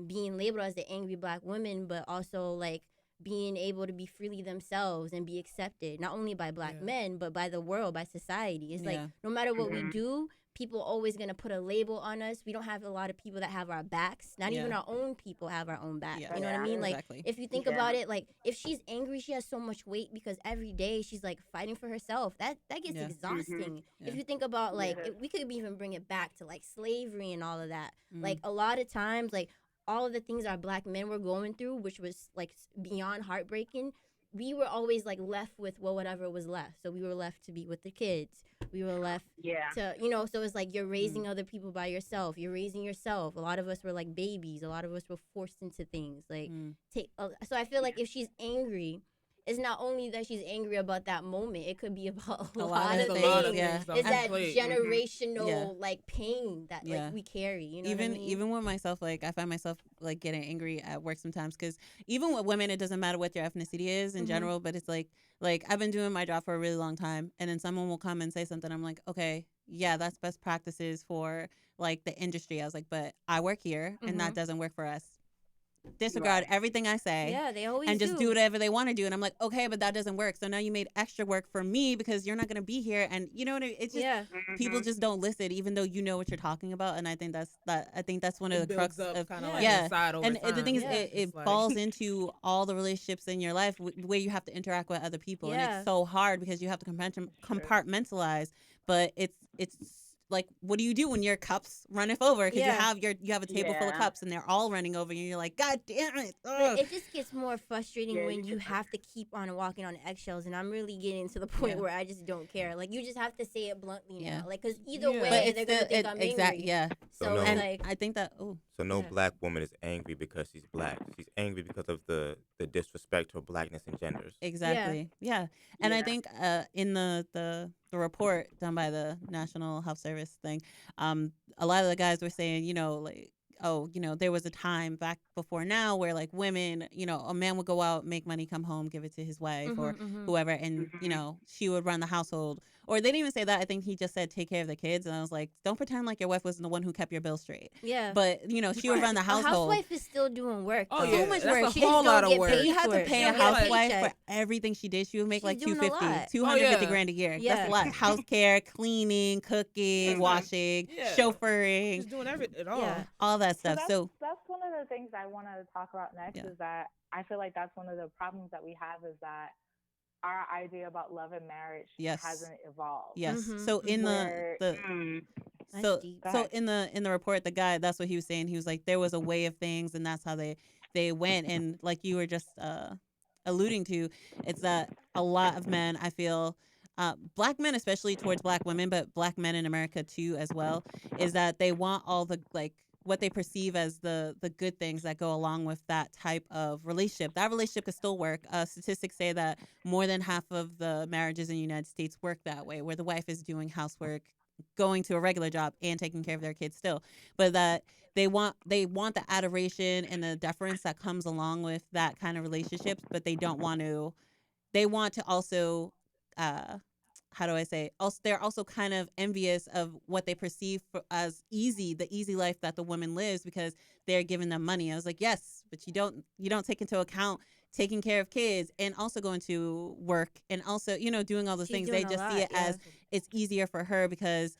being labeled as the angry black woman, but also like being able to be freely themselves and be accepted not only by black men but by the world, by society. It's like no matter what we do, people always gonna put a label on us. We don't have a lot of people that have our backs. Not even our own people have our own backs. Yeah. You know what I mean? Like Exactly. if you think about it, like if she's angry, she has so much weight because every day she's like fighting for herself. That gets Yeah. exhausting. Yeah. If you think about like we could even bring it back to like slavery and all of that. Like a lot of times, like all of the things our black men were going through, which was like beyond heartbreaking, we were always like left with whatever was left. So we were left to be with the kids. We were left Yeah. to, so it's like you're raising other people by yourself. You're raising yourself. A lot of us were like babies. A lot of us were forced into things. Like so I feel like if she's angry, it's not only that she's angry about that moment. It could be about a lot of things, things. yeah. It's that Plate. generational like pain that Yeah. like we carry. You know what I even mean? even with myself, like I find myself like getting angry at work sometimes because even with women, it doesn't matter what your ethnicity is in general, but it's like I've been doing my job for a really long time, and then someone will come and say something. I'm like, okay, yeah, that's best practices for like the industry. I was like, but I work here, and that doesn't work for us. Disregard everything I say. Yeah, they always and just do whatever they want to do. And I'm like, okay, but that doesn't work. So now you made extra work for me because you're not going to be here. And you know what I mean? It's just people just don't listen, even though you know what you're talking about. And I think that's one of the crux of like yeah. inside over And time. the thing is, Yeah. it like- falls into all the relationships in your life where you have to interact with other people, and Yeah. it's so hard because you have to compartmentalize. But it's like, what do you do when your cups runneth over? Because Yeah. you have a table full of Yeah. cups and they're all running over, and you're like, God damn it! But it just gets more frustrating Yeah, when you you just have to keep on walking on eggshells, and I'm really getting to the point Yeah. where I just don't care. Like, you just have to say it bluntly Yeah. now. Like, because either Yeah. But way, it's they're gonna still think I'm angry. yeah. So So no, it's And like, I think that so no yeah. black woman is angry because she's black. She's angry because of the disrespect her blackness engenders. exactly, yeah. And I Yeah. think in the report done by the National Health Service thing, a lot of the guys were saying, like, oh, there was a time back before now where like women, a man would go out, make money, come home, give it to his wife or whoever, and Mhm. she would run the household. Or they didn't even say that. I think he just said take care of the kids, and I was like, don't pretend like your wife was the one who kept your bill straight. Yeah. But she would run the A household. housewife is still doing work. Oh, though. So yeah, much that's work. a She whole just lot don't of get work. paid You had for to it. pay She a don't get housewife paycheck. for everything she did. She would make She's like doing a 250, lot. 250 yeah. grand a year. Yeah. That's a lot. House care, cleaning, cooking, Mhm. washing, Yeah. chauffeuring, She's doing it all. Yeah. all that So stuff. So that's one of the things I want to talk about next yeah. is that I feel like that's one of the problems that we have is that our idea about love and marriage Yes. hasn't evolved. Yes. Mhm, So in Where the That's so deep. Go so ahead. in the report, the guy, that's what he was saying. He was like, there was a way of things, and that's how they went. And like you were just alluding to, it's that a lot of men, I feel, black men especially towards black women, but black men in America too as well, is that they want all the like what they perceive as the good things that go along with that type of relationship. That relationship could still work. Statistics say that more than half of the marriages in the United States work that way, where the wife is doing housework, going to a regular job, and taking care of their kids still. But that they want the adoration and the deference that comes along with that kind of relationships, but they don't want to. They want to also. How do I say? Also, they're also kind of envious of what they perceive as easy, the easy life that the woman lives because they're giving them money. I was like, yes, but you don't take into account taking care of kids and also going to work and also doing all those She's things. doing They a just see lot. it Yeah. as it's easier for her because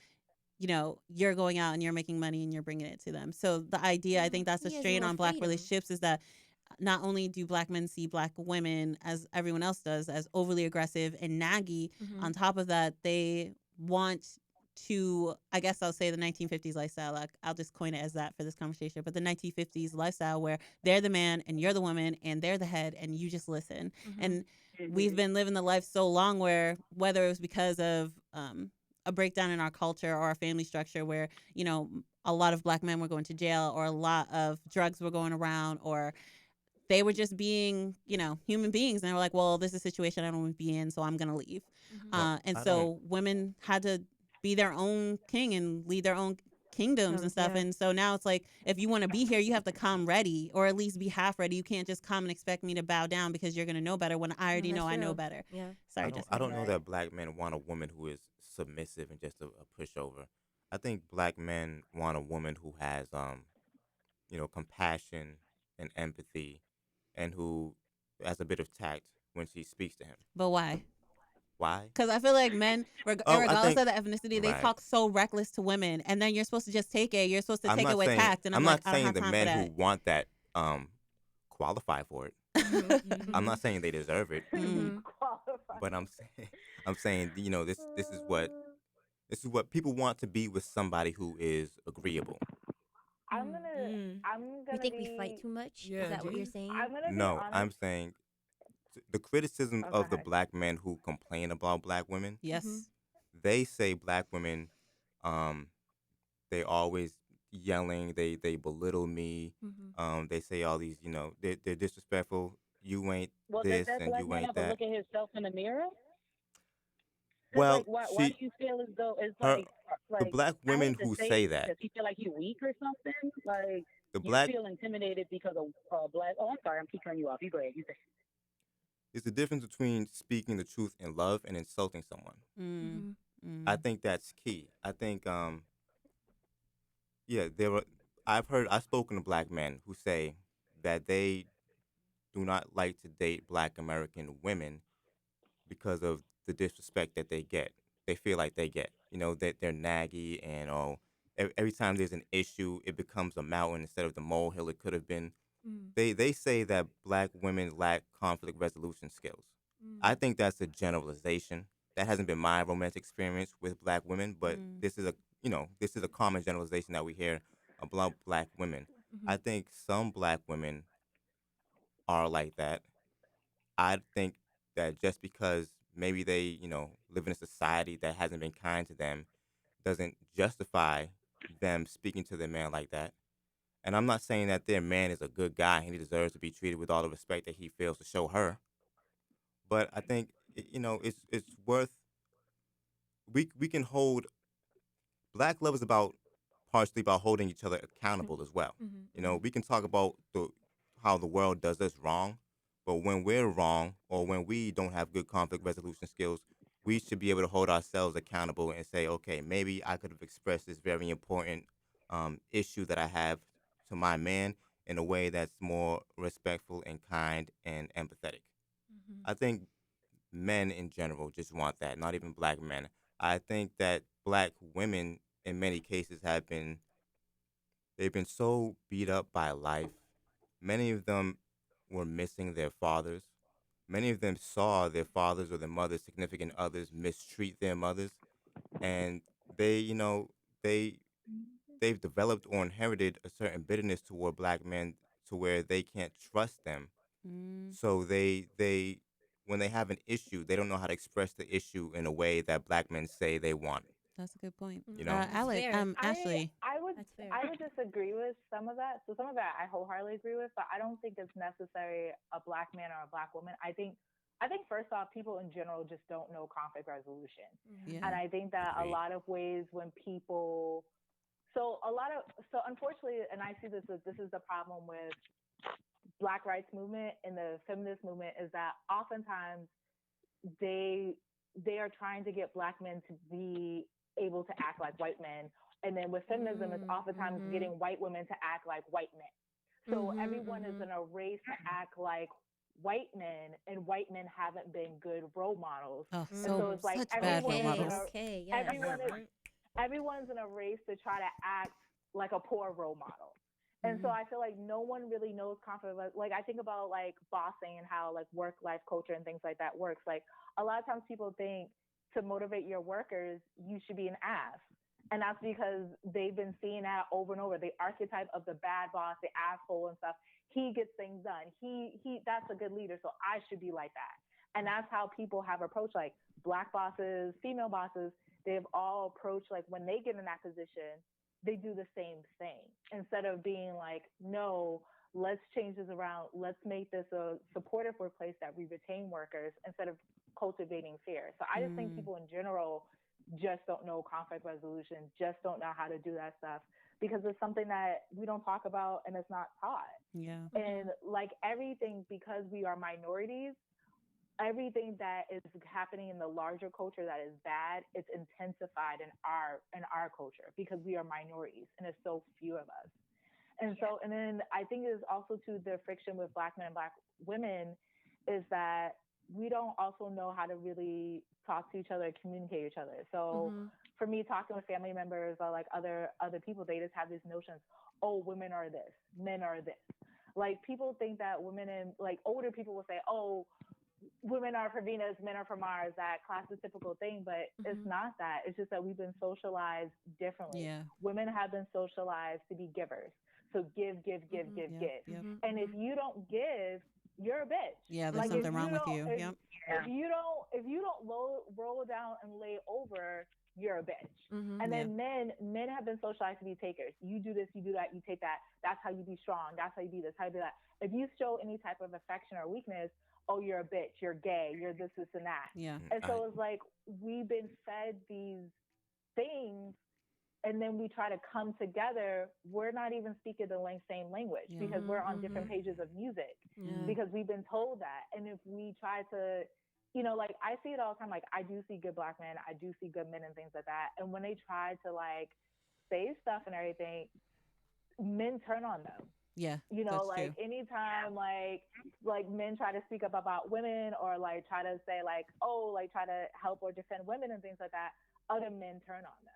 you're going out and you're making money and you're bringing it to them. So the idea, I think that's a He has strain more on black freedom. relationships, is that not only do black men see black women, as everyone else does, as overly aggressive and naggy, on top of that, they want to, I guess I'll say, the 1950s lifestyle. Like, I'll just coin it as that for this conversation. But the 1950s lifestyle where they're the man and you're the woman and they're the head and you just listen. And we've been living the life so long where, whether it was because of a breakdown in our culture or our family structure where, a lot of black men were going to jail or a lot of drugs were going around, or they were just being, human beings. And they were like, well, this is a situation I don't want to be in, so I'm going to leave. Well, And I don't. so women had to be their own king and lead their own kingdoms and stuff. Yeah. And so now it's like, if you want to be here, you have to come ready, or at least be half ready. You can't just come and expect me to bow down because you're going to know better when I already know that's I know true. better. Yeah. Sorry, I don't. Jessica. I don't know Right. that black men want a woman who is submissive and just a pushover. I think black men want a woman who has compassion and empathy, and who has a bit of tact when she speaks to him. But why? Why? Because I feel like men, Oh, I regardless think of the ethnicity, they right. talk so reckless to women, and then you're supposed to just take it. You're supposed to I'm take it not with saying tact, and I'm I'm like, not I don't saying have the time for men who that. want that qualify for it. I'm not saying they deserve it, Qualified. but I'm saying this is what people want, to be with somebody who is agreeable. I'm gonna I'm You gonna think we fight be too much? Yeah, Is that what do you're you? saying? I'm gonna be No, I'm honest. saying the criticism Oh, go of the ahead. black men who complain about black women. Yes. They say black women, um, they always yelling. They belittle me. They say all these, they're disrespectful. You ain't Well, does this that and black you man ain't ever that. look at himself in the mirror? Because Well, like, why do you feel as though it's her, the like black I women hate to who say say this, that, does he feel like you weak or something? Like the you black feel intimidated because of black? Oh, I'm sorry, I'm keep cutting you off. You go ahead. You say. is the difference between speaking the truth in love and insulting someone. Mm. I Mm. think that's key. I think, yeah, I've spoken to black men who say that they do not like to date black American women because of the disrespect that they get. They feel like they get, that they're naggy, and every time there's an issue, it becomes a mountain instead of the molehill it could have been. They say that black women lack conflict resolution skills. I think that's a generalization. That hasn't been my romantic experience with black women, but Mm. this is this is a common generalization that we hear about black women. Mm-hmm. I think some black women are like that. I think that just because maybe they, live in a society that hasn't been kind to them doesn't justify them speaking to their man like that. And I'm not saying that their man is a good guy and he deserves to be treated with all the respect that he feels to show her. But I think it's worth we can hold black love is about partially about holding each other accountable as well. Mm-hmm. We can talk about how the world does us wrong, but when we're wrong or when we don't have good conflict resolution skills, we should be able to hold ourselves accountable and say, okay, maybe I could have expressed this very important issue that I have to my man in a way that's more respectful and kind and empathetic. Mm-hmm. I think men in general just want that, not even black men. I think that black women in many cases they've been so beat up by life. Many of them were missing their fathers. Many of them saw their fathers or their mothers, significant others mistreat their mothers, and they, they they've developed or inherited a certain bitterness toward black men to where they can't trust them. Mm, So they when they have an issue, they don't know how to express the issue in a way that black men say they want it. that's a good point. You know? That's Alec, fair. Ashley. I would That's fair. I would disagree with some of that. So some of that I wholeheartedly agree with, but I don't think it's necessary a black man or a black woman. I think first off, people in general just don't know conflict resolution, Mm-hmm. and Yeah. I think that a Agreed. lot of ways when people so unfortunately, and I see this is the problem with Black rights movement and the feminist movement is that oftentimes they they are trying to get black men to be able to act like white men. And then with feminism, it's oftentimes Mm-hmm. getting white women to act like white men. So Mm-hmm. everyone is in a race to act like white men, and white men haven't been good role models. Oh, And so so it's like such bad role Okay. models. Okay. Yes. everyone is Right. everyone's in a race to try to act like a poor role model. And so Mhm. I feel like no one really knows confidence. Like I think about like bossing and how like work life culture and things like that works. Like a lot of times people think to motivate your workers, you should be an ass. And that's because they've been seeing that over and over. The archetype of the bad boss, the asshole and stuff. He gets things done. He that's a good leader. So I should be like that. And that's how people have approached like black bosses, female bosses. They've all approached like when they get in that position, they do the same thing instead of being like, no, let's change this around. Let's make this a supportive workplace that we retain workers instead of cultivating fear. So I just think Mm. people in general just don't know conflict resolution, just don't know how to do that stuff because it's something that we don't talk about and it's not taught. Yeah. And like everything, because we are minorities, everything that is happening in the larger culture that is bad, it's intensified in our culture because we are minorities and there's so few of us. And so, and then I think it is also to the friction with black men and black women is that we don't also know how to really talk to each other, communicate with each other. So Mm-hmm. for me, talking with family members or like other people, they just have these notions. Oh, women are this, men are this. Like people think that women and like older people will say, oh, women are for Venus, men are for Mars, that classic typical thing, but it's Mm-hmm. not that. It's just that we've been socialized differently. Yeah. Women have been socialized to be givers. So give, give, give, Mm-hmm. give, Yep. give. Yep. And if you don't give, you're a bitch. Yeah. There's Like if something you wrong with don't, you. Yep. if you don't roll down and lay over, you're a bitch. Mm-hmm. And Yeah. then men have been socialized to be takers. You do this, you do that, you take that. That's how you be strong. That's how you be this, how you do that. If you show any type of affection or weakness, oh, you're a bitch, you're gay, you're this, and that. Yeah. And I so it's like we've been fed these things and then we try to come together. We're not even speaking the same language Yeah. because we're on Mhm, different mhm. pages of music Yeah. because we've been told that. And if we try to, like I see it all the time, like I do see good black men, I do see good men and things like that. And when they try to like say stuff and everything, men turn on them. Yeah. That's Like true. anytime like men try to speak up about women or like try to say like, oh, like try to help or defend women and things like that, other men turn on them.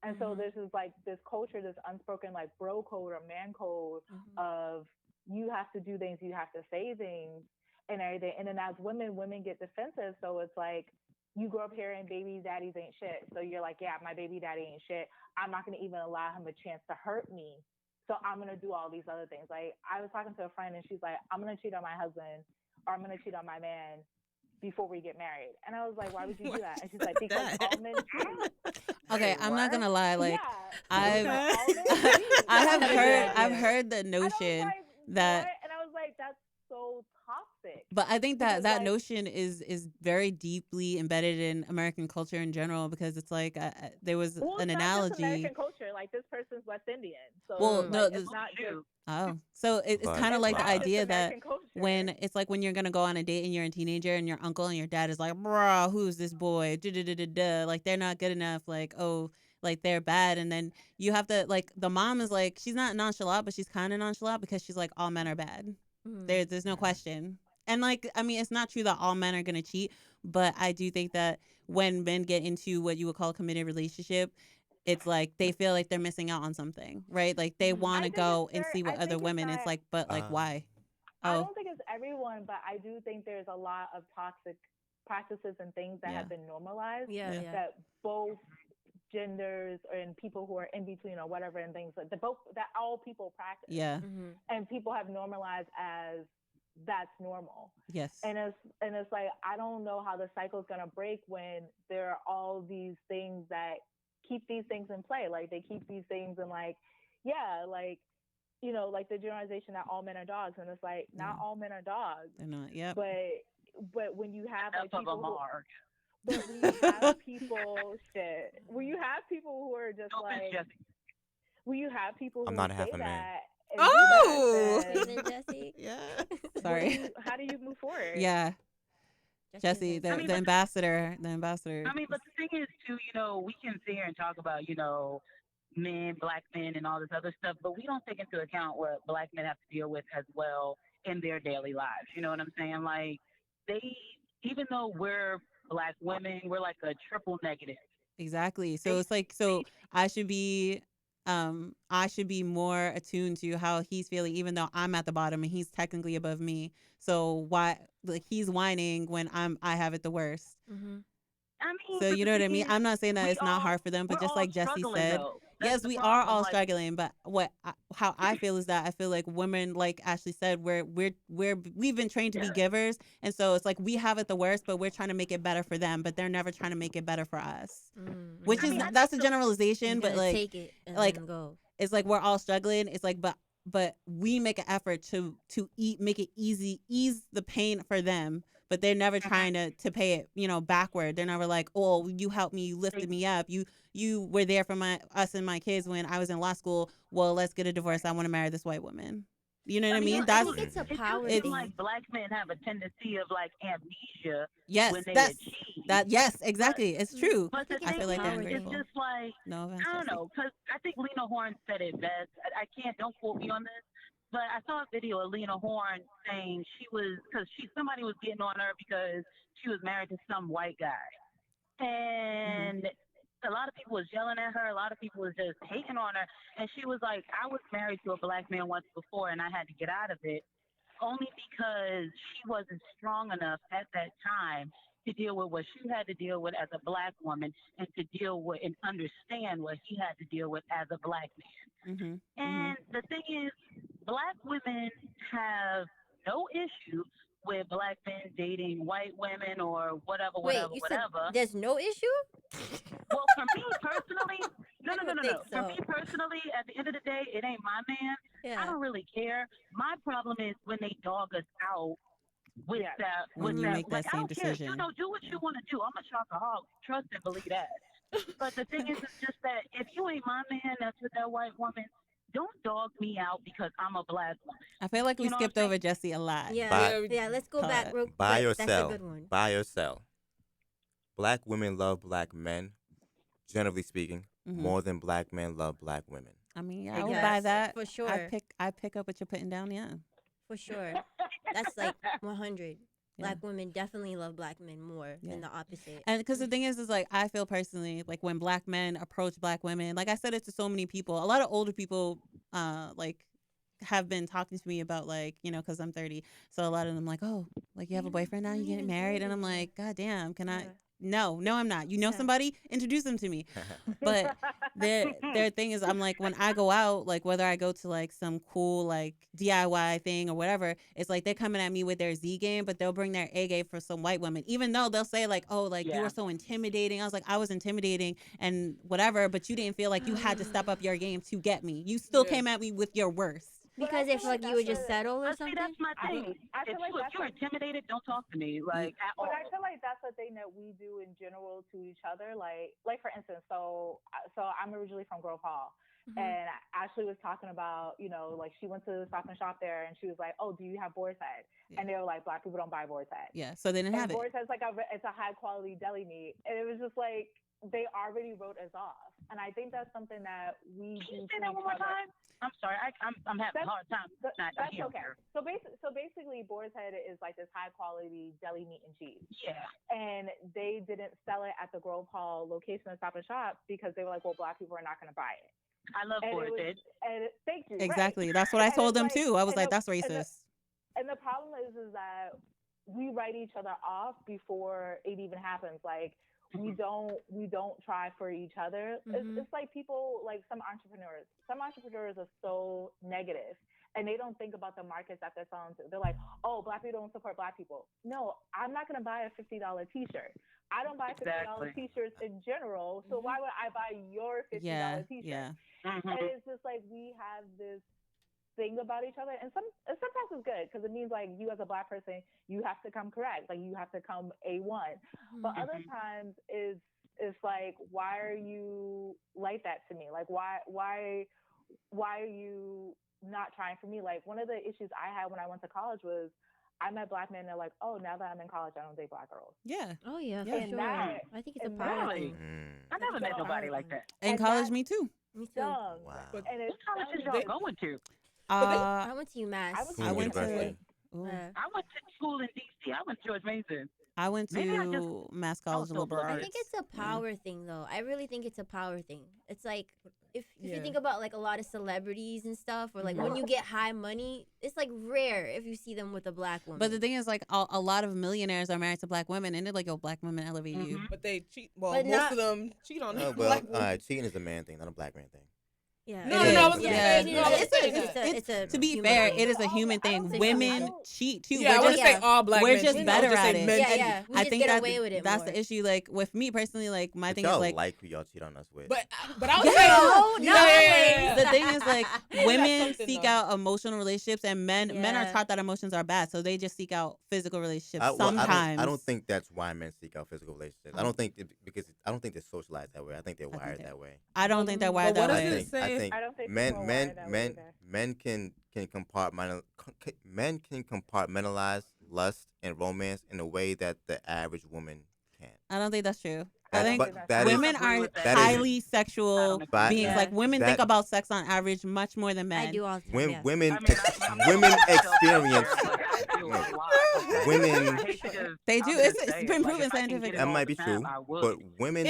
And so Mhm. there's this culture, this unspoken like bro code or man code Mhm. of you have to do things, you have to say things and everything. And then as women get defensive. So it's like you grew up hearing baby daddies ain't shit. So you're like, yeah, my baby daddy ain't shit. I'm not going to even allow him a chance to hurt me. So I'm going to do all these other things. Like, I was talking to a friend and she's like, I'm going to cheat on my husband or I'm going to cheat on my man before we get married. And I was like, why would you do that? And she's like, because all men cheat. Okay, I'm not gonna lie. Like, Yeah. I've All men cheat. I've heard the And I was notion like, that, what? And I was like, that's so toxic. but I think that Because, that like, notion is very deeply embedded in American culture in general, because it's like there was well, an it's not just analogy. American culture. Like, this person's West Indian. So, Well, like, no, it's this, not just oh, so it's But kind of it's like the not just idea that American culture. when it's like when you're gonna go on a date and you're a teenager and your uncle and your dad is like, bro, who's this boy? Da. Like, they're not good enough. Like, oh, like they're bad. And then you have to, like, the mom is like, she's not nonchalant, but she's kind of nonchalant because she's like, all men are bad. There's no question. And, like, I mean, it's not true that all men are gonna cheat, but I do think that when men get into what you would call a committed relationship, it's like they feel like they're missing out on something, right? Like, they want to go and see what other women. It's like, but like, why? I don't think it's everyone, but I do think there's a lot of toxic practices and things that have been normalized. Yeah. That both genders and people who are in between or whatever, and things that all people practice. Yeah. And people have normalized as that's normal. Yes. And it's like, I don't know how the cycle is gonna break when there are all these things that keep these things in play. Like, they keep these things in, like, yeah, like, you know, like the generalization that all men are dogs, and it's like, not all men are dogs. They're not. Yeah. But when you have, like, people who, are. but when you have people when you have people who are just like, when you have people who I'm not say half a man. that. Oh! Then Jesse. Yeah. Sorry. how do you move forward? Yeah. Jesse, the ambassador. The ambassador. I mean, but the thing is, too, you know, we can sit here and talk about, you know, men, black men, and all this other stuff, but we don't take into account what black men have to deal with as well in their daily lives. You know what I'm saying? Like, even though we're black women, we're like a triple negative. Exactly. So it's like, so I should be more attuned to how he's feeling, even though I'm at the bottom and he's technically above me. So why, like, he's whining when I have it the worst. I mean, so you know what I mean? I'm not saying that it's not hard for them, but just like Jesse said, yes, we are all struggling. But how I feel is that I feel like women, like Ashley said, we've been trained to be givers, and so it's like we have it the worst, but we're trying to make it better for them, but they're never trying to make it better for us. Which is that's a generalization, but like take it and like then go. It's like we're all struggling. It's like but we make an effort to make it ease the pain for them. But they're never trying to pay it, you know, backward. They're never like, oh, you helped me, you lifted me up, you were there for us and my kids when I was in law school. Well, let's get a divorce. I want to marry this white woman. You know what I mean? I think it's a power thing. Like, black men have a tendency of, like, amnesia. Yes, when they achieve. Yes, exactly. It's true. But I feel like they're ungrateful. It's just like, no offense, I don't know, because I think Lena Horne said it best. Don't quote me on this, but I saw a video of Lena Horne saying somebody was getting on her because she was married to some white guy. And a lot of people was yelling at her. A lot of people was just hating on her. And she was like, I was married to a black man once before, and I had to get out of it only because she wasn't strong enough at that time to deal with what she had to deal with as a black woman, and to deal with and understand what he had to deal with as a black man. And the thing is, black women have no issue with black men dating white women or whatever. Said there's no issue? Well, for me personally, no. For me personally, at the end of the day, it ain't my man. Yeah. I don't really care. My problem is when they dog us out with that. When you make that same decision. You know, do what you want to do. I'm a shopaholic. Trust and believe that. But the thing is, it's just that if you ain't my man, that's with that white woman, don't dog me out because I'm a black woman. I feel like we skipped over Jesse a lot. Yeah, let's go back real quick. Buy or That's sell. a good one. Buy or sell. Black women love black men, generally speaking, more than black men love black women. I mean, yeah, I would buy that. For sure. I pick up what you're putting down, yeah. For sure. That's like 100. Black women definitely love black men more than the opposite. And because the thing is like, I feel personally, like when black men approach black women, like I said it to so many people, a lot of older people, like, have been talking to me about, like, you know, because I'm 30. So a lot of them like, oh, like, you have a boyfriend now? You getting married? And I'm like, God damn, can I, No, I'm not. You know somebody? Introduce them to me. But their thing is, I'm like, when I go out, like whether I go to like some cool like DIY thing or whatever, it's like they're coming at me with their Z game, but they'll bring their A game for some white women, even though they'll say like, oh, like you were so intimidating. I was like, I was intimidating and whatever, but you didn't feel like you had to step up your game to get me. You still came at me with your worst. Because they feel like you would just settle or something? See, that's my thing. I feel like if you're intimidated, don't talk to me. Like, at all. But I feel like that's the thing that we do in general to each other. Like for instance, so I'm originally from Grove Hall. And Ashley was talking about, you know, like she went to the Stop and Shop there and she was like, oh, do you have boar's head? Yeah. And they were like, Black people don't buy boar's head. Yeah, so they didn't have it. Boar's head's like it's a high quality deli meat. And it was just like, they already wrote us off. And I think that's something that we do. Can you say that one more time? I'm sorry, I'm having a hard time. That's okay. So basically, Boar's Head is like this high quality deli meat and cheese. Yeah. And they didn't sell it at the Grove Hall location of Stop and Shop because they were like, well, Black people are not going to buy it. I love Boar's Head. Thank you. Exactly. Right. That's what I told them too. I was like, that's racist. And the problem is that we write each other off before it even happens. Like, we don't try for each other. It's like people, like some entrepreneurs are so negative and they don't think about the markets that they're selling to. They're like, oh, Black people don't support Black people. No, I'm not going to buy a $50 t-shirt. I don't buy $50 t-shirts in general. So why would I buy your $50 t-shirt? Yeah. And it's just like, we have this thing about each other, and sometimes it's good because it means like you as a Black person, you have to come correct, like you have to come A1. But other times it's like, why are you like that to me? Like why are you not trying for me? Like one of the issues I had when I went to college was I met Black men and they're like, oh, now that I'm in college, I don't date Black girls. Yeah. Oh yeah, for sure. I think it's a power thing. I never met nobody like that. In college, me too. Me too. Wow. And what college is y'all going to? I went to UMass. I went to school in DC. I went to George Mason. I went to Mass College of Liberal Arts. I think it's a power thing, though. I really think it's a power thing. It's like if you think about like a lot of celebrities and stuff, or like when you get high money, it's like rare if you see them with a Black woman. But the thing is, like a lot of millionaires are married to Black women, and they're like, "Yo, Black women elevate you." But they cheat. Well, most of them cheat on them. Well, cheating is a man thing, not a Black man thing. Yeah. To be fair, it is a human thing. Women cheat too. Yeah, I wouldn't say all Black men. We're just better at it. Yeah. I think that's the issue. Like with me personally, like my thing is like who y'all cheat on us with. But I would say the thing is like women seek out emotional relationships, and men are taught that emotions are bad, so they just seek out physical relationships. Sometimes I don't think that's why men seek out physical relationships. I don't think I don't think they're socialized that way. I think they're wired that way. I don't think they're wired that way. I don't think men can compartmentalize lust and romance in a way that the average woman can't. I don't think that's true. I think women are highly sexual beings. Like women think about sex on average much more than men. I do all the time. Women experience. Women. They do. It's been proven scientifically. That might be true, but women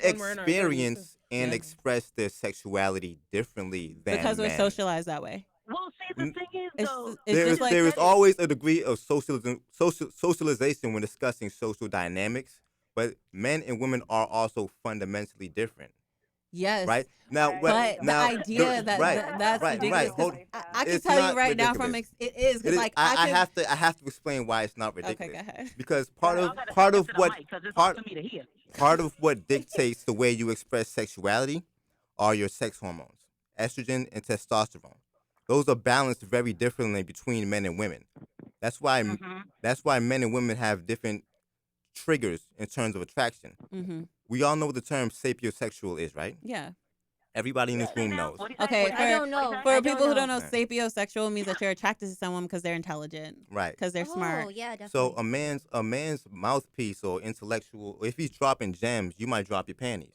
experience and express their sexuality differently than because men. we're socialized that way. Well, see, the thing is, though, there is always a degree of socialization when discussing social dynamics, but men and women are also fundamentally different. Yes. Right? Now, but the idea that's ridiculous. Right. I can tell you right now from it is because like I have to explain why it's not ridiculous. Okay, go ahead. Because part of what dictates the way you express sexuality are your sex hormones, estrogen and testosterone. Those are balanced very differently between men and women. That's why men and women have different triggers in terms of attraction. Mm-hmm. We all know what the term sapiosexual is, right? Yeah. Everybody in this room knows. Okay, I don't know. For people who don't know, sapiosexual means that you're attracted to someone because they're intelligent, right? Because they're smart. Oh, yeah, definitely. So a man's mouthpiece or intellectual, if he's dropping gems, you might drop your panties.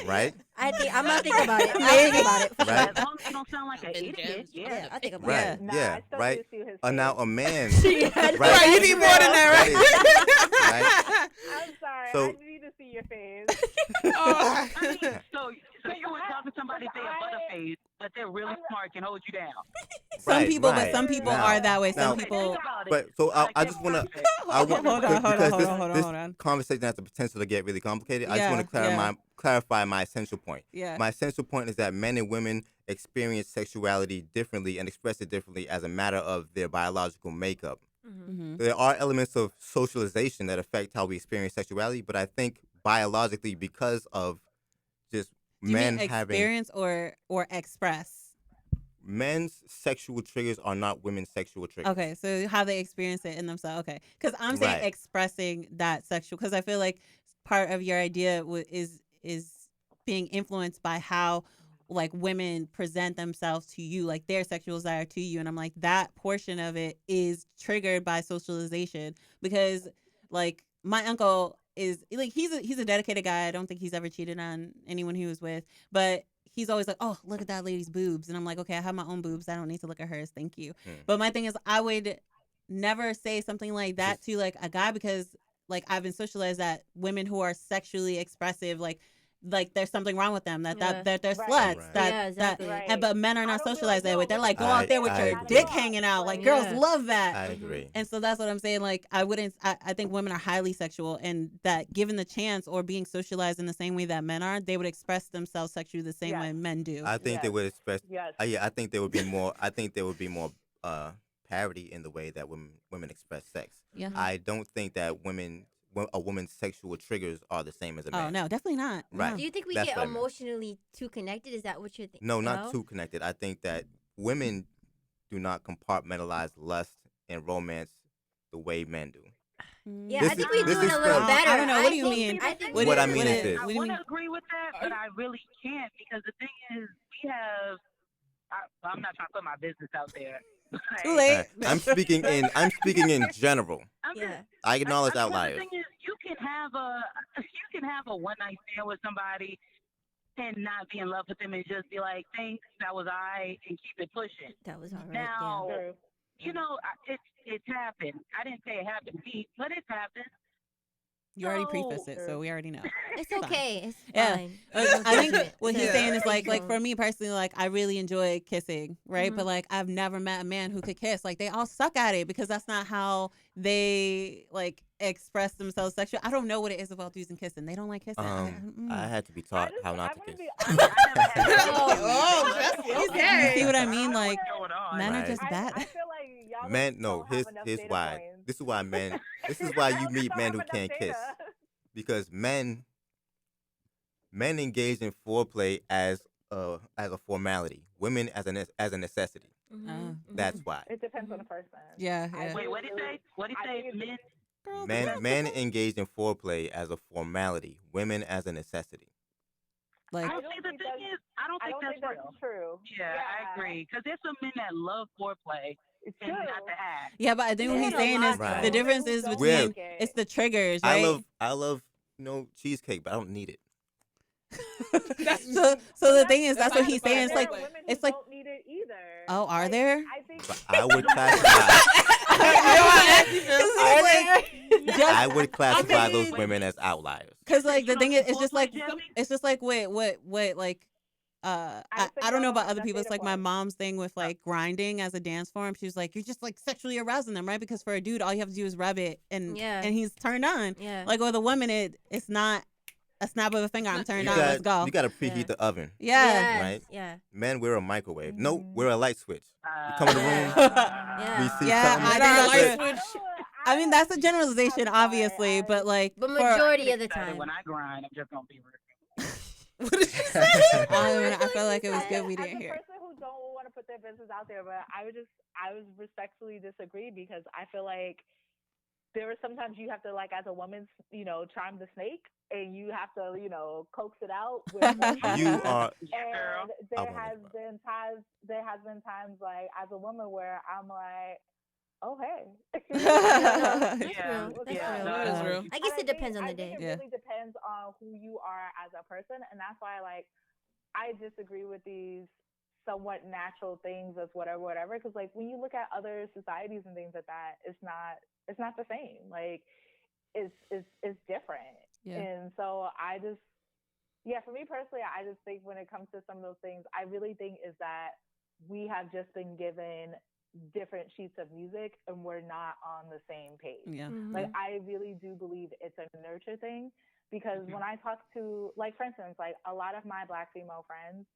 Right? I'm gonna think about it. I'll think about it. Right? As long as you don't sound like an idiot. Yeah, I think about it. Yeah, right. Now a man. Right, you need more than that, right? I'm sorry. So, I need to see your face. I mean, so you would talk to somebody say a butterface, but they're really smart, can hold you down. Some people are that way. Some people. But so I just want to. I want Hold on, because this hold on. conversation has the potential to get really complicated. I just want to Yeah. clarify my essential point. Yeah. My essential point is that men and women experience sexuality differently and express it differently as a matter of their biological makeup. Mm-hmm. There are elements of socialization that affect how we experience sexuality, but I think biologically, because of just Do you mean men having experience or express? men's sexual triggers are not women's sexual triggers. Okay, so how they experience it in themselves. Okay, because I'm saying Right. expressing that sexual. Because I feel like part of your idea is being influenced by how like women present themselves to you, like their sexual desire to you, and I'm like that portion of it is triggered by socialization because like my uncle is like he's a dedicated guy. I don't think he's ever cheated on anyone he was with, but he's always like, oh, look at that lady's boobs. And I'm like, okay, I have my own boobs. I don't need to look at hers. Thank you. But my thing is, I would never say something like that to like a guy because like I've been socialized that women who are sexually expressive, like there's something wrong with them, that they're Right. sluts, Right. that, Yeah, exactly. Right. and but men are I not don't feel socialized like, that way. no, They're look like, at go out there with I your agree. dick hanging out. Like girls Yeah. love that. I agree. And so that's what I'm saying. Like I think women are highly sexual and that given the chance or being socialized in the same way that men are, they would express themselves sexually the same Yes. way men do. I think they Yes. would express. Yes. Yeah, I think there would be more. I think there would be more parity in the way that women express sex. Yeah. I don't think that a woman's sexual triggers are the same as a Oh man. no, definitely not. Right. No. Do you think we That's get what I meant. emotionally too connected? Is that what you're thinking? No, not too connected. I think that women do not compartmentalize lust and romance the way men do. Yeah, This I think is- we this do it is a little from- better. I don't know. What do you think- mean? I think What I mean is I this. What do you want mean? to agree with that, but I really can't because the thing is, we have. I'm not trying to put my business out there. Too late. I'm speaking in general. I'm Yeah. just, I acknowledge but outliers. The thing is, you can have a one night stand with somebody and not be in love with them and just be like, thanks, that was I, and keep it pushing. That was all right. Now, True. you know, it's happened. I didn't say it happened to me, but it's happened. You already So- prefaced it, so we already know. It's Fine. okay. It's Yeah. fine. I think what he's Yeah. saying is like So- for me personally, like I really enjoy kissing, right? Mhm. But like I've never met a man who could kiss. Like they all suck at it because that's not how they like express themselves sexually. I don't know what it is about dudes and kissing. They don't like kissing. I had to be taught how not to kiss. I never had You see what I mean? Like going on. men are Right. just bad. I feel like y'all Men, don't no. have enough Here's data why. points. This is why men. This is why you meet Don't men have who enough can't kiss. data. Because men engage in foreplay as a formality. Women as a necessity. Mhm. That's why. It depends on the person. Yeah, I yeah. Wait, what did he say? What did I he think say? it's- Men. Men engage in foreplay as a formality. Women as a necessity. Like I I don't don't think the think thing is, I don't I think don't that's think real. that's true. Yeah, I agree. Because there's some men that love foreplay It's and true. not the act. yeah, but I think what Yeah, he's a saying lot is Right. the difference is Don't between like it. it's the triggers, right? I love cheesecake, but I don't need it. so the thing is that's what he's saying. It's There like are women it's who like don't need it either. oh, are Like, there? I think But I would classify. I would classify those women as outliers. Because like the You thing don't is, it's just like Jesse? it's just like what like I I think don't know y'all about don't other have people. It's data like my points. mom's thing with like grinding as a dance form. She was like, you're just like sexually arousing them, right? Because for a dude, all you have to do is rub it and Yeah. and he's turned on. Yeah. Like with a woman, it's not a snap of a finger. I'm turned You on. Let's go. got to preheat Yeah. the oven. Yeah. Yes, Right? Yeah. Men wear a microwave. No, Mhm. wear a light switch. You come in the room. Yeah. We see Yeah, something. I that's think good. that's I mean, that's a generalization, I'm sorry, obviously, but like But for- majority of the Excited time. when I grind, I'm just gonna be real. I feel like it was good we As didn't a hear. person who don't want to put their business out there, but I would respectfully disagree because I feel like there are sometimes you have to like as a woman, charm the snake and you have to, coax it out with more You power. are. Girl. And I there won't has interrupt. been times like as a woman where I'm like, oh hey. That's Yeah. real. That's Yeah, real. no, That is real. I guess And it depends on the I think day. it Yeah. really depends on who you are as a person, and that's why like I disagree with these somewhat natural things as whatever. Because like when you look at other societies and things like that, it's not the same. Like it's different. Yeah. And so for me personally, I just think when it comes to some of those things, I really think is that we have just been given different sheets of music and we're not on the same page. Yeah. Like, I really do believe it's a nurture thing, because when I talk to, like, for instance, like a lot of my Black female friends,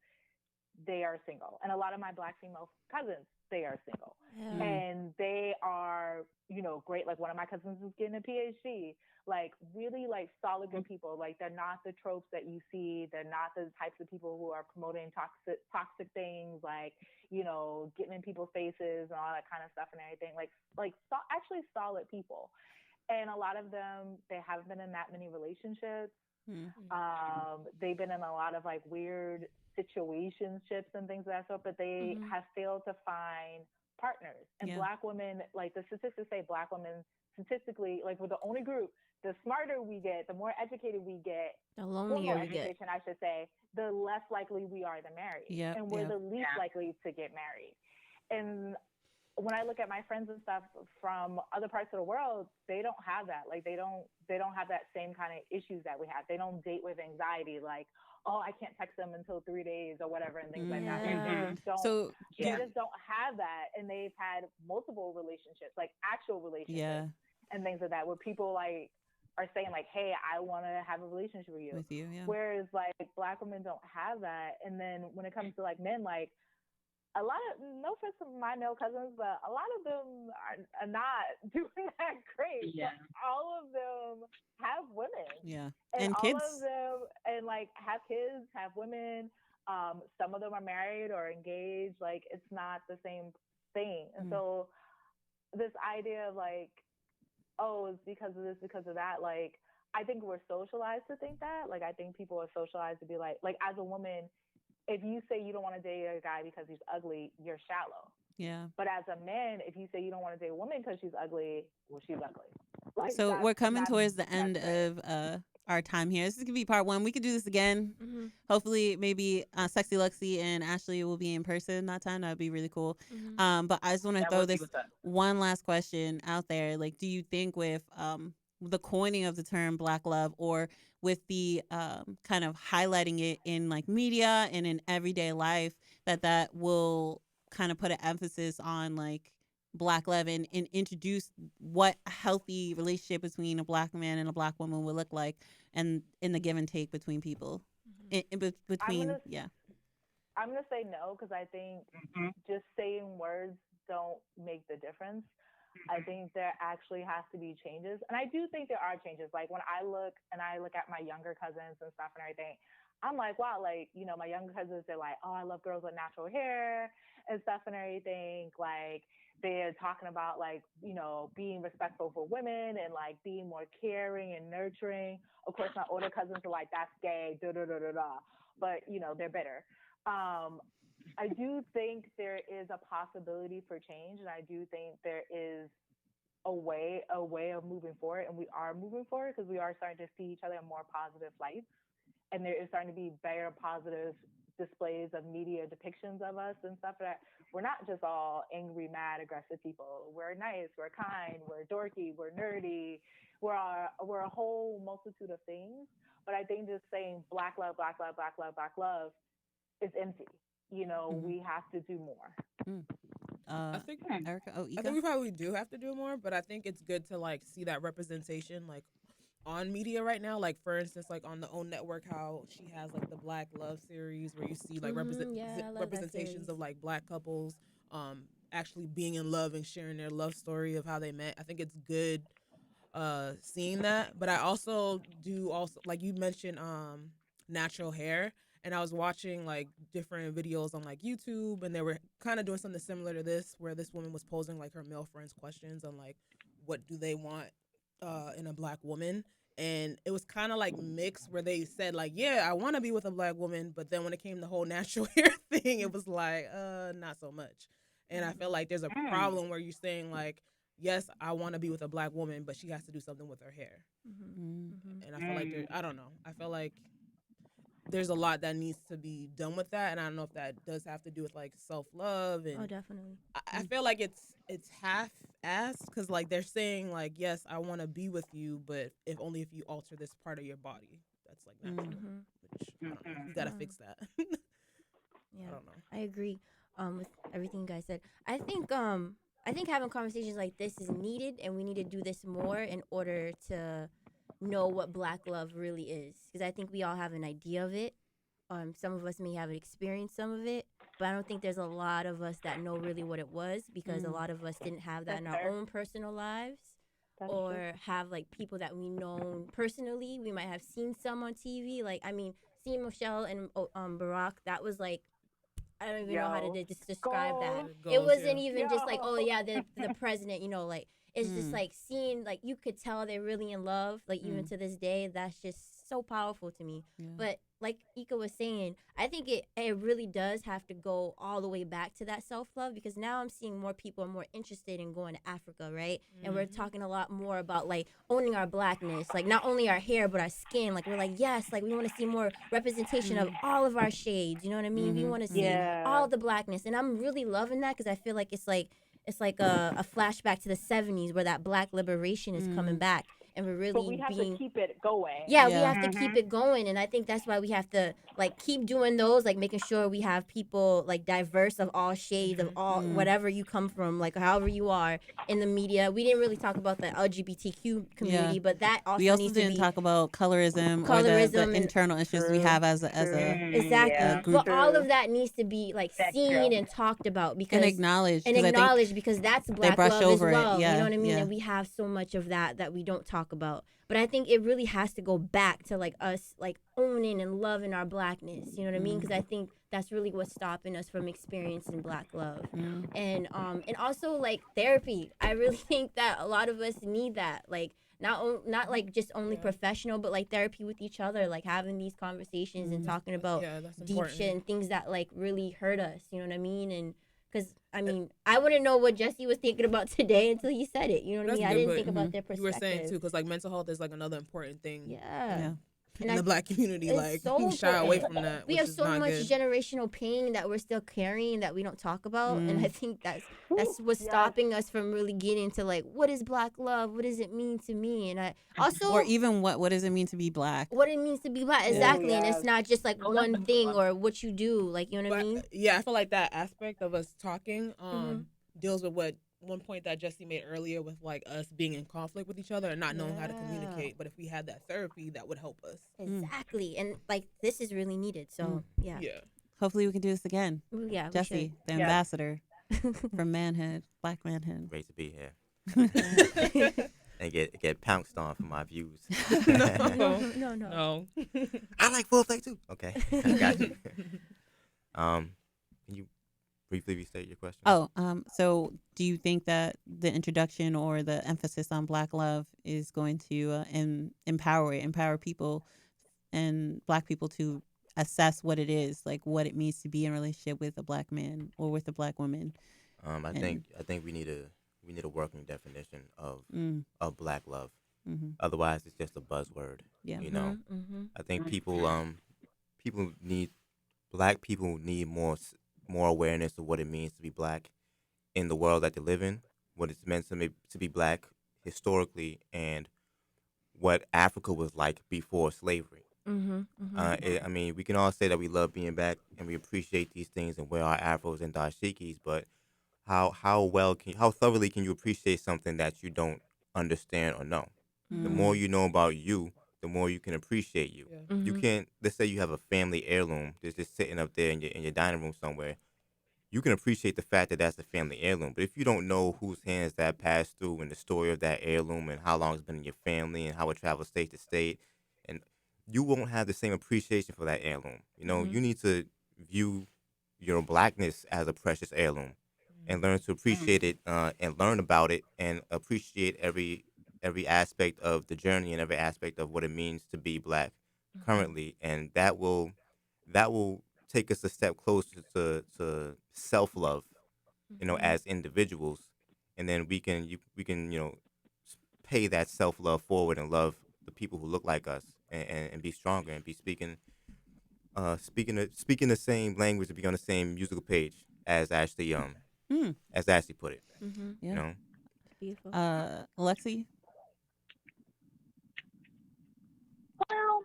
they are single, and a lot of my Black female cousins, they are single, and they are, you know, great. Like, one of my cousins is getting a PhD, like really like solid good people. Like, they're not the tropes that you see. They're not the types of people who are promoting toxic things, like, you know, getting in people's faces and all that kind of stuff and everything. Actually solid people. And a lot of them, they haven't been in that many relationships. They've been in a lot of like weird situationships and things of that sort, but they have failed to find partners. And Black women, like the statistics say, Black women statistically, like, we're the only group. The smarter we get, the more educated we get, the lonelier we get. I should say, the less likely we are to marry, and we're the least likely to get married. And when I look at my friends and stuff from other parts of the world, they don't have that. Like, they don't have that same kind of issues that we have. They don't date with anxiety, like, oh, I can't text them until 3 days or whatever, and things like that. They just don't have that. And they've had multiple relationships, like actual relationships and things like that, where people like are saying like, hey, I want to have a relationship with you. Whereas like Black women don't have that. And then when it comes to like men, like, a lot of, no offense to my male cousins, but a lot of them are not doing that great. Yeah. All of them have women. Yeah. And all kids. of them, and like, have kids, have women. Some of them are married or engaged. Like, it's not the same thing. And so this idea of like, oh, it's because of this, because of that. Like, I think we're socialized to think that. Like, I think people are socialized to be like as a woman, if you say you don't want to date a guy because he's ugly, you're shallow. Yeah. But as a man, if you say you don't want to date a woman because she's ugly, well, she's ugly. Like, so we're coming towards the end of our time here. This is gonna be part 1. We could do this again. Hopefully, maybe Sexy Lexy and Ashley will be in person that time. That would be really cool. But I just want to throw this one last question out there. Like, do you think with the coining of the term Black love, or with the kind of highlighting it in like media and in everyday life, that will kind of put an emphasis on like Black love and introduce what a healthy relationship between a Black man and a Black woman would look like, and in the give and take between people? I'm gonna say no, because I think just saying words don't make the difference. I think there actually has to be changes. And I do think there are changes. Like, when I look at my younger cousins and stuff and everything, I'm like, wow, like, you know, my younger cousins, they're like, oh, I love girls with natural hair and stuff and everything. Like, they're talking about, like, you know, being respectful for women and like being more caring and nurturing. Of course, my older cousins are like, that's gay, da da da da da. But, you know, they're bitter. I do think there is a possibility for change, and I do think there is a way of moving forward, and we are moving forward, because we are starting to see each other in more positive lights, and there is starting to be better positive displays of media depictions of us and stuff. That we're not just all angry, mad, aggressive people. We're nice, we're kind, we're dorky, we're nerdy, we're a whole multitude of things. But I think just saying Black love, Black love, Black love, Black love is empty. You know, we have to do more. I think Erica, I think we probably do have to do more, but I think it's good to like see that representation like on media right now. Like, for instance, like on the OWN network, how she has like the Black Love series, where you see like representations of like Black couples actually being in love and sharing their love story of how they met. I think it's good seeing that. But I also like you mentioned natural hair. And I was watching like different videos on like YouTube, and they were kind of doing something similar to this, where this woman was posing like her male friends questions on like what do they want in a Black woman. And it was kind of like mixed, where they said like, yeah, I want to be with a Black woman, but then when it came to the whole natural hair thing, it was like not so much. And I feel like there's a problem where you're saying like, yes, I want to be with a Black woman, but she has to do something with her hair. And I feel like I don't know. I feel like there's a lot that needs to be done with that, and I don't know if that does have to do with like self-love. And oh, definitely. I feel like it's half-assed, because like they're saying like, yes, I want to be with you, but if you alter this part of your body that's like natural, which I don't know. You gotta fix that. Yeah, I don't know. I agree. with everything you guys said. I think having conversations like this is needed, and we need to do this more in order to know what Black love really is. Because I think we all have an idea of it. Some of us may have experienced some of it, but I don't think there's a lot of us that know really what it was, because a lot of us didn't have that That's in our fair. own personal lives, That's or true. have like people that we know personally. We might have seen some on TV. Like, I mean, seeing Michelle and Barack, that was like, I don't even know how to Yo. just describe that. Goals. It Goals, wasn't yeah. even just like, oh Yo. yeah, the president, you know, like it's just like seeing, like, you could tell they're really in love, like even to this day. That's just so powerful to me. Yeah. But like Ika was saying, I think it really does have to go all the way back to that self love, because now I'm seeing more people are more interested in going to Africa, right? And we're talking a lot more about like owning our Blackness, like not only our hair but our skin. Like, we're like, yes, like we want to see more representation of all of our shades. You know what I mean? We want to see Yeah. all the Blackness, and I'm really loving that, because I feel like it's like a flashback to the 70s, where that Black liberation is coming back, and we're really But we have to keep it going. yeah, we Yeah. have to keep it going. And I think that's why we have to like keep doing those, like making sure we have people like diverse of all shades of all whatever you come from, like however you are in the media. We didn't really talk about the LGBTQ community, but that also We also needs to didn't be talk about colorism or colorism the and- internal issues we have as a exactly. Yeah, group. But all true. of that needs to be like That's seen true. and talked about, because and acknowledged. and 'Cause I think acknowledged, because that's Black brush love over as it. well. You Yeah, know what I mean? yeah. And we have so much of that we don't talk about. But I think it really has to go back to like us like owning and loving our Blackness. You know what I mean? Because I think that's really what's stopping us from experiencing Black love. And also like therapy. I really think that a lot of us need that. Like not like just only professional, but like therapy with each other, like having these conversations and talking about That's deep important. shit and things that like really hurt us. You know what I mean? And because I mean, I wouldn't know what Jesse was thinking about today until he said it. You know what I That's mean? I good, didn't but think about their You were perspective. saying too, because like mental health is like another important thing Yeah. in the Black community. it's Like so we shy away important. from that. We which have is so not much good. generational pain that we're still carrying that we don't talk about, and I think that's what's Yes. stopping us from really getting to like, what is Black love? What does it mean to me? And I also or even what does it mean to be Black? what it means to be Black, exactly. And it's yes. not just like one thing or what you do, like, you know what I But mean? yeah, I feel like that aspect of us talking deals with what one point that Jesse made earlier with like us being in conflict with each other and not knowing how to communicate. But if we had that therapy, that would help us. Exactly. And like this is really needed. So yeah. Yeah. Hopefully we can do this again. Ooh, yeah, we Jesse, the Yeah. ambassador from manhood, Black manhood. Great to be here. And get pounced on for my views. No. No. I like full play too. Okay, I got you. Can you briefly restate your question? Oh, so do you think that the introduction or the emphasis on Black love is going to empower people and Black people to assess what it is, like what it means to be in a relationship with a Black man or with a Black woman? I think we need a working definition of Black love. Otherwise, it's just a buzzword. Yeah. You know, I think people need Black people need more awareness of what it means to be Black in the world that they live in, what it's meant to be Black historically, and what Africa was like before slavery. I mean, we can all say that we love being Black and we appreciate these things and wear our afros and dashikis, but how thoroughly can you appreciate something that you don't understand or know? The more you know about you, the more you can appreciate you. Yeah. You can't. Let's say you have a family heirloom that's just sitting up there in your dining room somewhere. You can appreciate the fact that that's a family heirloom, but if you don't know whose hands that passed through and the story of that heirloom and how long it's been in your family and how it travels state to state, and you won't have the same appreciation for that heirloom. You know, you need to view your Blackness as a precious heirloom and learn to appreciate it and learn about it and appreciate every aspect of the journey and every aspect of what it means to be Black currently, and that will take us a step closer to self love, you know, as individuals, and then we can pay that self love forward and love the people who look like us and be stronger and be speaking the same language and be on the same musical page as Ashley put it. Yeah. You know. Beautiful. Lexi. Well,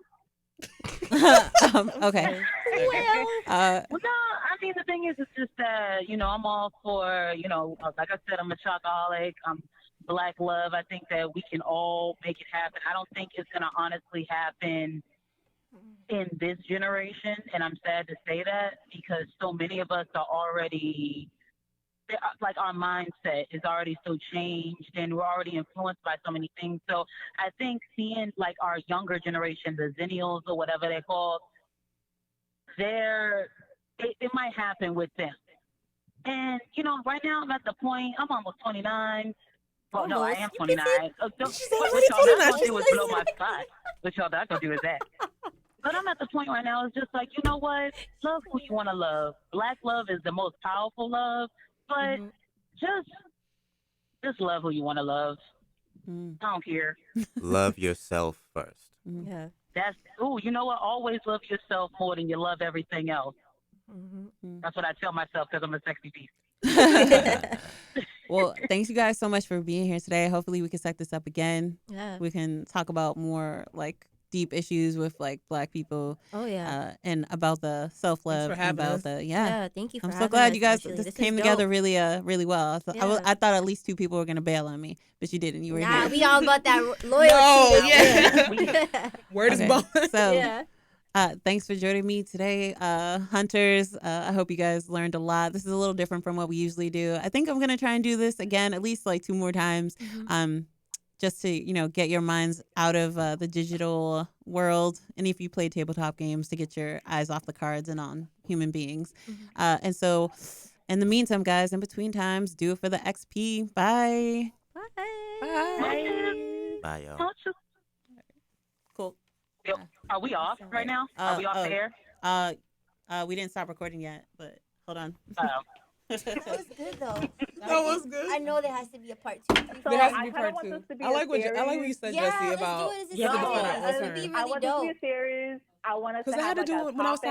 Okay. well, no, mean, the thing is, it's just that, I'm all for, like I said, I'm a chocoholic. I'm Black love. I think that we can all make it happen. I don't think it's going to honestly happen in this generation. And I'm sad to say that because so many of us are already, like our mindset is already so changed and we're already influenced by so many things. So I think seeing like our younger generation, the Zennials or whatever they're called, it might happen with them. And, right now I'm at the point, I'm almost 29. Well, no, I am 29. What y'all not going to do is blow my spot. What y'all not going to do is that. But I'm at the point right now, it's just like, you know what? Love who you want to love. Black love is the most powerful love. But just love who you want to love. I don't care. Love yourself first. Yeah. You know what? Always love yourself more than you love everything else. That's what I tell myself because I'm a sexy beast. Well, thanks you guys so much for being here today. Hopefully we can set this up again. Yeah. We can talk about more like deep issues with like Black people. Oh yeah. And about the self-love. Thanks for having us. Yeah, thank you for I'm having so glad us, you guys actually. this This came is together dope. really well. I thought at least 2 people were gonna bail on me, but you didn't. You were Nah, here. we all got that loyalty. No, now. yeah. Word is Okay, bond. So Yeah. thanks for joining me today, hunters. I hope you guys learned a lot. This is a little different from what we usually do. I think I'm gonna try and do this again at least like 2 more times. Just to get your minds out of the digital world, and if you play tabletop games, to get your eyes off the cards and on human beings. And so in the meantime, guys, in between times, do it for the XP. Bye. Bye, y'all. Cool. Are we off right now? Are we off the air? We didn't stop recording yet, but hold on. That was good though. That was good. I know there has to be a part 2. There has to I be kinda part want 2. this to be I like a what you series. said, Yeah, Jesse, let's about do it as a you have to No, define series. our It would turn. be I really want this to be dope. a series. I want us to Because I have had to like do a it when I was topic.